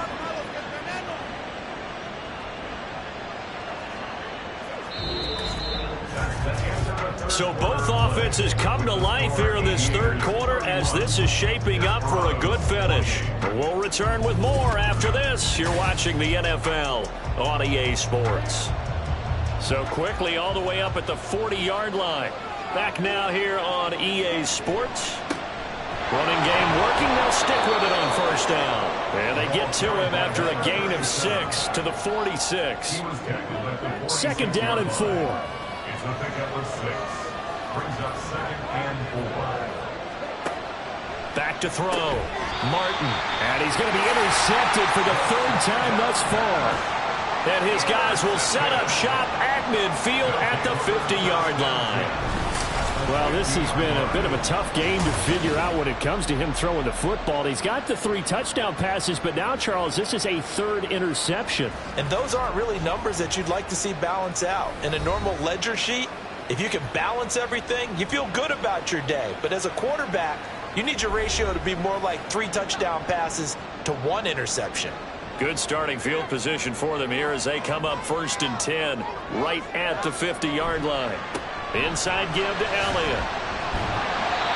So both offenses come to life here in this 3rd quarter as this is shaping up for a good finish. We'll return with more after this. You're watching the NFL on EA Sports. So quickly all the way up at the 40-yard line. Back now here on EA Sports. Running game working. They'll stick with it on 1st down. And they get to him after a gain of 6 to the 46. 2nd down and 4. It's the pickup of 6. Brings up 2nd and 4. Back to throw. Martin. And he's going to be intercepted for the 3rd time thus far. And his guys will set up shop at midfield at the 50-yard line. Well, this has been a bit of a tough game to figure out when it comes to him throwing the football. He's got the 3 touchdown passes, but now, Charles, this is a 3rd interception. And those aren't really numbers that you'd like to see balance out. In a normal ledger sheet, if you can balance everything, you feel good about your day. But as a quarterback, you need your ratio to be more like 3 touchdown passes to 1 interception. Good starting field position for them here as they come up 1st and 10 right at the 50-yard line. Inside give to Elliott.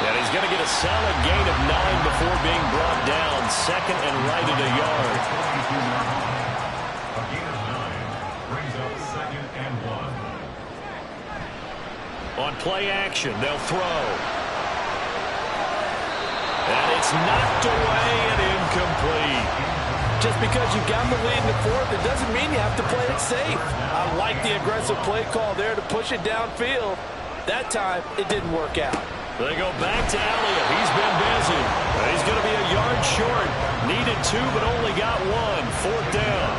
And he's going to get a solid gain of 9 before being brought down. 2nd and right at a yard. A gain of 9 brings up 2nd and 1. On play action, they'll throw. And it's knocked away and incomplete. Just because you've got the lead in the 4th, it doesn't mean you have to play it safe. I like the aggressive play call there to push it downfield. That time, it didn't work out. They go back to Elliott. He's been busy. He's going to be a yard short. Needed 2, but only got 1. 4th down.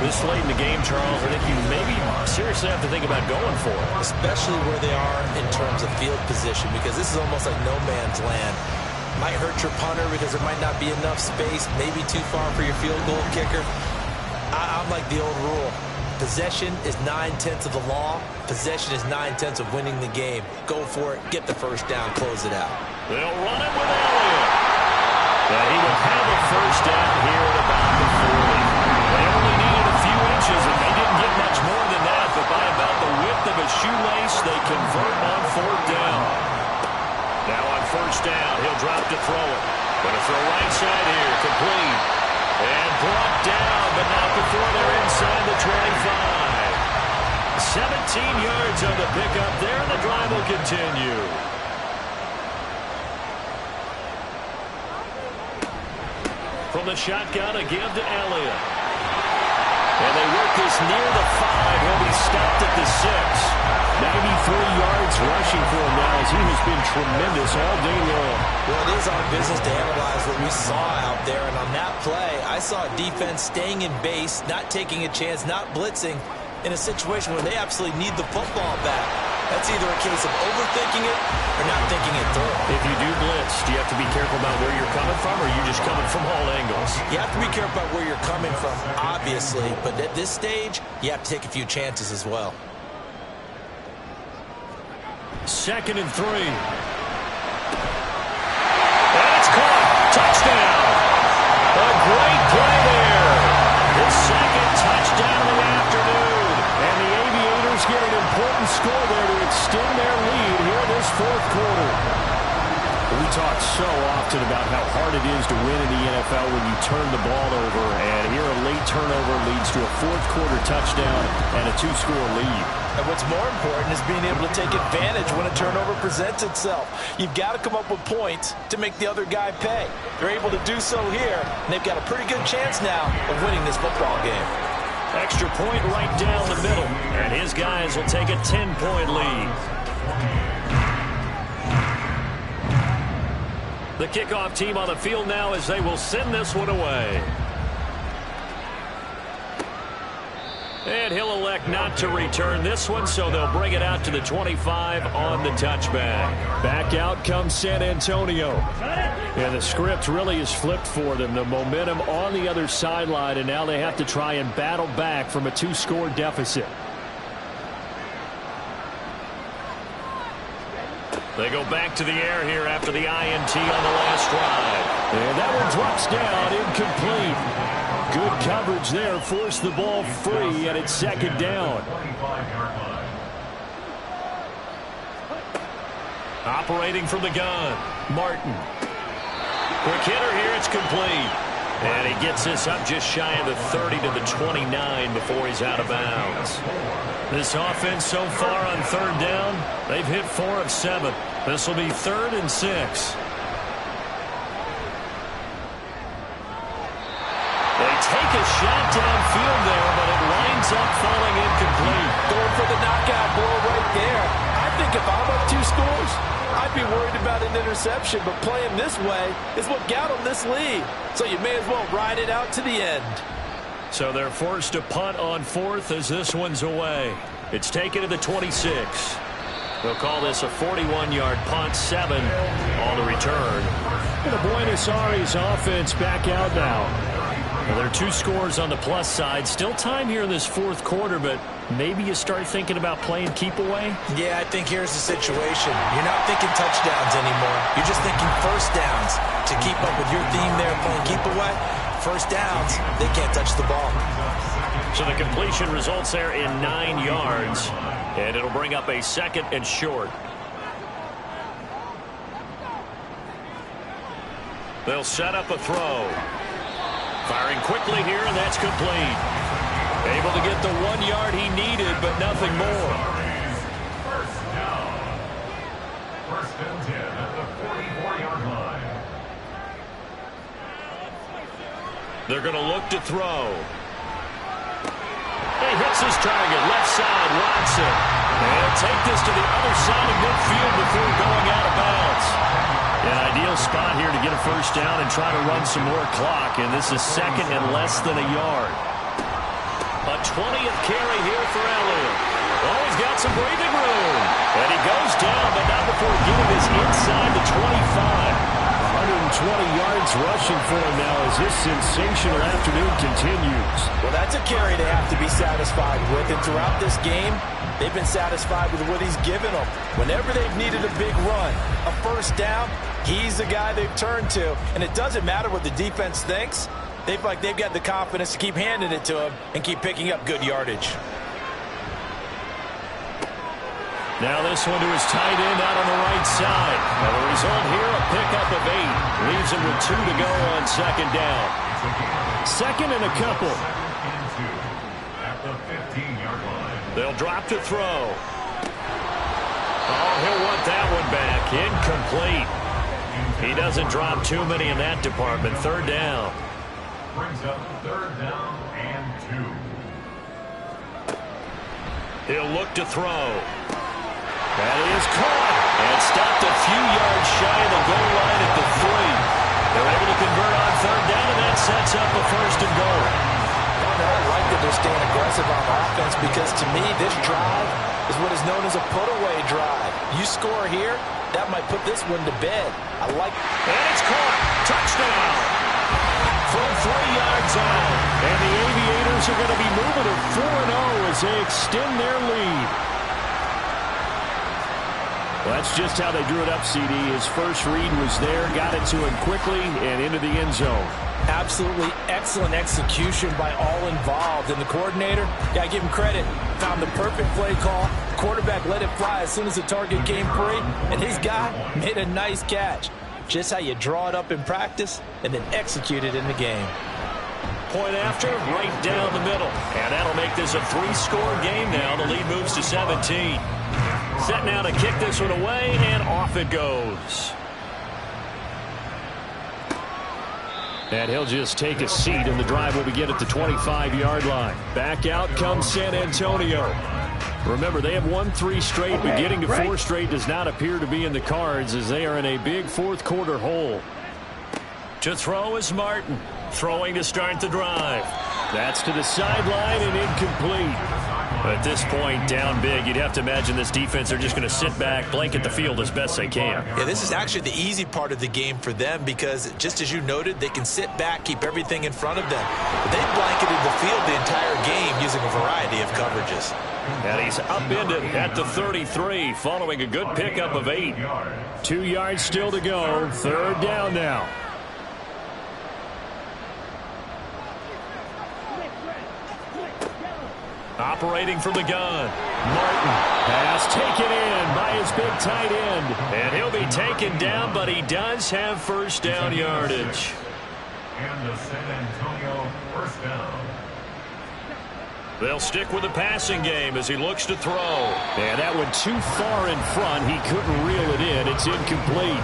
This late in the game, Charles, I think you maybe seriously have to think about going for it. Especially where they are in terms of field position, because this is almost like no man's land. Might hurt your punter because there might not be enough space, maybe too far for your field goal kicker. I'm like the old rule. Possession is 9/10 of the law. Possession is 9/10 of winning the game. Go for it. Get the 1st down. Close it out. They'll run it with Elliott. And he will have a 1st down here at about the 40. They only needed a few inches, and they didn't get much more than that. But by about the width of a shoelace, they convert on 4th down. Now on 1st down, he'll drop to throw it. Going to throw right side here, complete. And brought down, but not before they're inside the 25. 17 yards on the pickup there, and the drive will continue. From the shotgun, a give to Elliott. And they work this near the 5. He'll be stopped at the 6. 93 yards rushing for him now as he has been tremendous all day long. Well, it is our business to analyze what we saw out there. And on that play, I saw a defense staying in base, not taking a chance, not blitzing in a situation where they absolutely need the football back. That's either a case of overthinking it or not thinking it through. If you do blitz, do you have to be careful about where you're coming from, or are you just coming from all angles? You have to be careful about where you're coming from, obviously. But at this stage, you have to take a few chances as well. 2nd and 3. And it's caught. Touchdown. A great play there. His 2nd touchdown of the afternoon. And the Aviators get an important score there to extend their lead here this 4th quarter. We talk so often about how hard it is to win in the NFL when you turn the ball over, and here a late turnover leads to a fourth-quarter touchdown and a two-score lead. And what's more important is being able to take advantage when a turnover presents itself. You've got to come up with points to make the other guy pay. They're able to do so here, and they've got a pretty good chance now of winning this football game. Extra point right down the middle, and his guys will take a 10-point lead. The kickoff team on the field now as they will send this one away. And he'll elect not to return this one, so they'll bring it out to the 25 on the touchback. Back out comes San Antonio. And the script really is flipped for them. The momentum on the other sideline, and now they have to try and battle back from a two-score deficit. They go back to the air here after the INT on the last drive. And that one drops down, incomplete. Good coverage there, forced the ball free, and it's second down. Operating from the gun, Martin. Quick hitter here, it's complete. And he gets this up just shy of the 30 to the 29 before he's out of bounds. This offense so far on third down, they've hit 4 of 7. This will be 3rd and 6. They take a shot downfield there, but it winds up falling incomplete. Going for the knockout blow right there. I think if I'm up 2 scores, I'd be worried about an interception, but playing this way is what got them this lead. So you may as well ride it out to the end. So they're forced to punt on 4th as this one's away. It's taken to the 26. They'll call this a 41-yard punt, 7 on the return. And the Buenos Aires offense back out now. Well, there are 2 scores on the plus side. Still time here in this fourth quarter, but maybe you start thinking about playing keep away? Yeah, I think here's the situation. You're not thinking touchdowns anymore. You're just thinking first downs. To keep up with your theme there, playing keep away, first downs, they can't touch the ball. So the completion results there in 9 yards, and it'll bring up a 2nd and short. They'll set up a throw. Firing quickly here, and that's complete. Able to get the 1 yard he needed, but nothing more. First down. 1st and 10 at the 44-yard line. They're going to look to throw. He hits his target, left side, Watson. And take this to the other side of midfield before going out of bounds. An ideal spot here to get a first down and try to run some more clock, and this is 2nd and less than a yard. A 20th carry here for Elliott. Oh, he's got some breathing room. And he goes down, but not before getting this inside the 25. 120 yards rushing for him now as this sensational afternoon continues. Well, that's a carry they have to be satisfied with, and throughout this game, they've been satisfied with what he's given them. Whenever they've needed a big run, a first down, he's the guy they've turned to. And it doesn't matter what the defense thinks. They've got the confidence to keep handing it to him and keep picking up good yardage. Now this one to his tight end out on the right side. Now the result here, a pickup of 8. Leaves him with 2 to go on 2nd down. 2nd and a couple. At the 15-yard line. They'll drop to throw. Oh, he'll want that one back. Incomplete. He doesn't drop too many in that department. 3rd down. Brings up 3rd down and 2. He'll look to throw. That is caught. And stopped a few yards shy of the goal line at the 3. They're able to convert on 3rd down, and that sets up a 1st and goal. I like that they're staying aggressive on offense because, to me, this drive is what is known as a put-away drive. You score here, that might put this one to bed. I like it. And it's caught. Touchdown. From 3 yards out. And the Aviators are going to be moving to 4-0 as they extend their lead. Well, that's just how they drew it up, CD. His first read was there, got it to him quickly, and into the end zone. Absolutely excellent execution by all involved. And the coordinator, got to give him credit, found the perfect play call, quarterback let it fly as soon as the target came free, and his guy made a nice catch. Just how you draw it up in practice and then execute it in the game. Point after, right down the middle. And that'll make this a 3-score game now. The lead moves to 17. Set now to kick this one away, and off it goes. And he'll just take a seat, and the drive will begin at the 25-yard line. Back out comes San Antonio. Remember, they have won 3 straight, but getting to 4 straight does not appear to be in the cards as they are in a big fourth-quarter hole. To throw is Martin. Throwing to start the drive. That's to the sideline and incomplete. At this point, down big, you'd have to imagine this defense are just going to sit back, blanket the field as best they can. Yeah, this is actually the easy part of the game for them because, just as you noted, they can sit back, keep everything in front of them. But they blanketed the field the entire game using a variety of coverages. And he's upended at the 33 following a good pickup of 8. 2 yards still to go. 3rd down now. Operating from the gun. Martin. Pass taken in by his big tight end. And he'll be taken down, but he does have first down yardage. And the San Antonio first down. They'll stick with the passing game as he looks to throw. And that one too far in front. He couldn't reel it in. It's incomplete.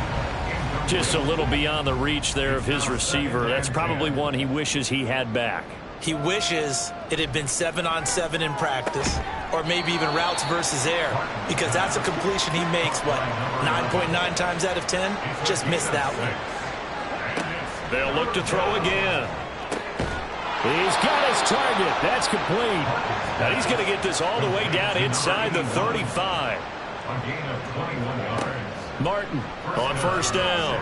Just a little beyond the reach there of his receiver. That's probably one he wishes he had back. He wishes it had been 7-on-7 in practice, or maybe even routes versus air, because that's a completion he makes, 9.9 times out of 10? Just missed that one. They'll look to throw again. He's got his target. That's complete. Now he's going to get this all the way down inside the 35. A gain of 21 yards. Martin on first down.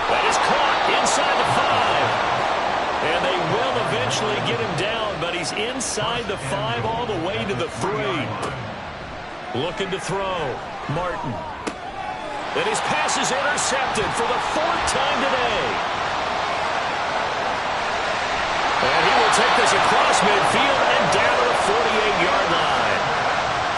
That is caught inside the 5. And they will eventually get him down, but he's inside the 5 all the way to the 3. Looking to throw. Martin. And his pass is intercepted for the 4th time today. And he will take this across midfield and down to the 48-yard line.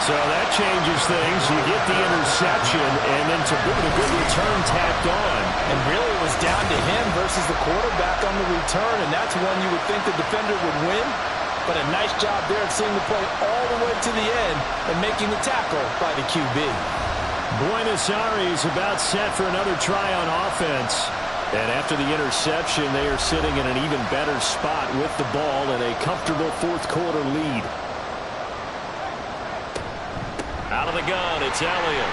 So that changes things. You get the interception, and then to boot, a good return tacked on. And really it was down to him versus the quarterback on the return, and that's one you would think the defender would win. But a nice job there of seeing the play all the way to the end and making the tackle by the QB. Buenos Aires about set for another try on offense. And after the interception, they are sitting in an even better spot with the ball and a comfortable fourth-quarter lead. Out of the gun, it's Elliott.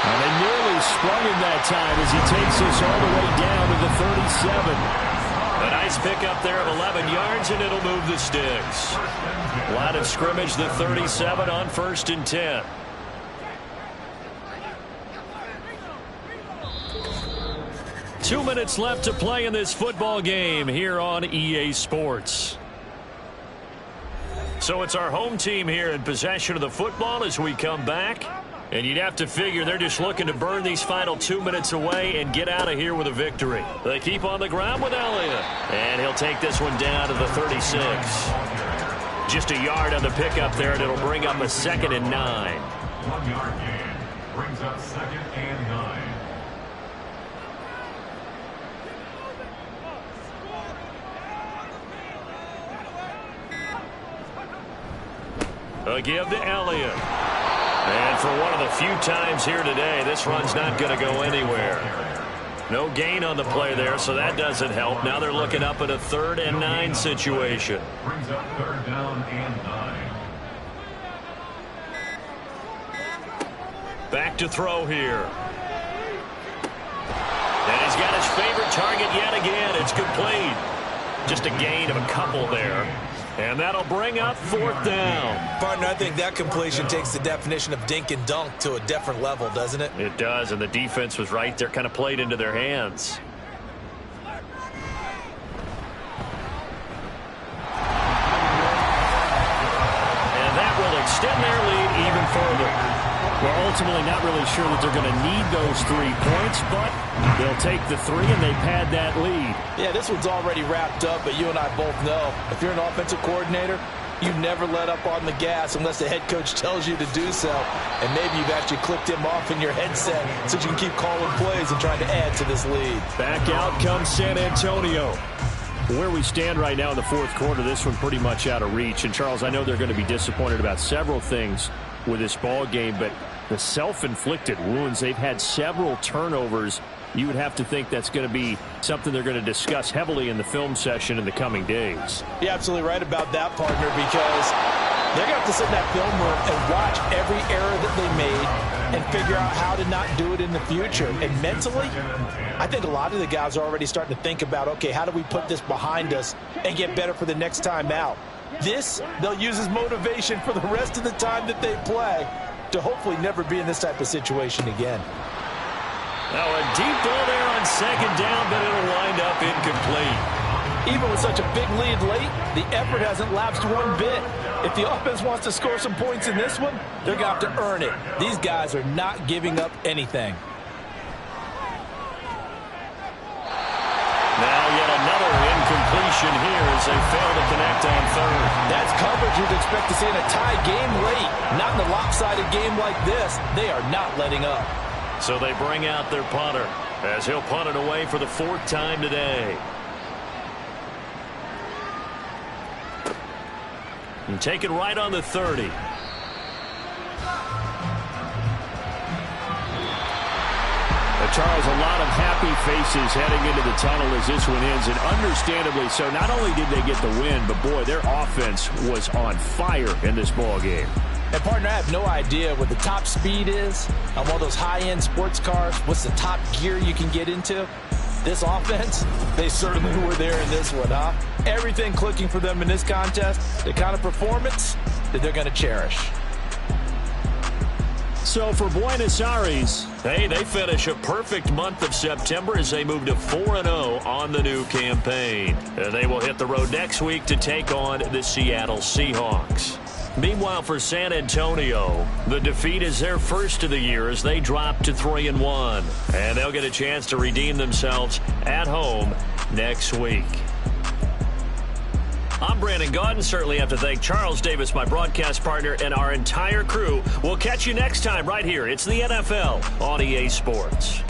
And they nearly sprung him that time as he takes this all the way down to the 37. A nice pickup there of 11 yards, and it'll move the sticks. Line of scrimmage, the 37 on 1st and 10. Two minutes left to play in this football game here on EA Sports. So it's our home team here in possession of the football as we come back. And you'd have to figure they're just looking to burn these final 2 minutes away and get out of here with a victory. They keep on the ground with Elliott. And he'll take this one down to the 36. Just a yard on the pickup there, and it'll bring up a 2nd and 9. 1 yard gain brings up 2nd and 9. A give to Elliott. And for one of the few times here today, this run's not going to go anywhere. No gain on the play there, so that doesn't help. Now they're looking up at a 3rd and 9 situation. Brings up 3rd down and 9. Back to throw here. And he's got his favorite target yet again. It's complete. Just a gain of a couple there. And that'll bring up 4th down. Partner, I think that completion takes the definition of dink and dunk to a different level, doesn't it? It does, and the defense was right there, kind of played into their hands. And that will extend their lead even further. Well, ultimately not really sure that they're going to need those 3 points, but they'll take the 3 and they pad that lead. Yeah, this one's already wrapped up, but you and I both know if you're an offensive coordinator, you never let up on the gas unless the head coach tells you to do so. And maybe you've actually clicked him off in your headset so you can keep calling plays and trying to add to this lead. Back out comes San Antonio. Where we stand right now in the fourth quarter, this one pretty much out of reach. And, Charles, I know they're going to be disappointed about several things with this ball game, but the self-inflicted wounds, they've had several turnovers. You would have to think that's going to be something they're going to discuss heavily in the film session in the coming days. You're absolutely right about that, partner, because they're going to have to sit in that film room and watch every error that they made and figure out how to not do it in the future. And mentally, I think a lot of the guys are already starting to think about, okay, how do we put this behind us and get better for the next time out? This, they'll use as motivation for the rest of the time that they play to hopefully never be in this type of situation again. Now a deep ball there on second down, but it'll wind up incomplete. Even with such a big lead late, the effort hasn't lapsed one bit. If the offense wants to score some points in this one, they're going to have to earn it. These guys are not giving up anything. Now yet another incompletion here as they fail to connect on third. That's coverage you'd expect to see in a tie game late. Not in a lopsided game like this. They are not letting up. So they bring out their punter as he'll punt it away for the 4th time today. And take it right on the 30. Charles, a lot of happy faces heading into the tunnel as this one ends, and understandably so. Not only did they get the win, but, boy, their offense was on fire in this ball game. And, partner, I have no idea what the top speed is on one of those high-end sports cars. What's the top gear you can get into? This offense, they certainly were there in this one, huh? Everything clicking for them in this contest, the kind of performance that they're going to cherish. So for Buenos Aires, hey, they finish a perfect month of September as they move to 4-0 on the new campaign. They will hit the road next week to take on the Seattle Seahawks. Meanwhile, for San Antonio, the defeat is their first of the year as they drop to 3-1. And they'll get a chance to redeem themselves at home next week. I'm Brandon Gaudin. Certainly have to thank Charles Davis, my broadcast partner, and our entire crew. We'll catch you next time right here. It's the NFL on EA Sports.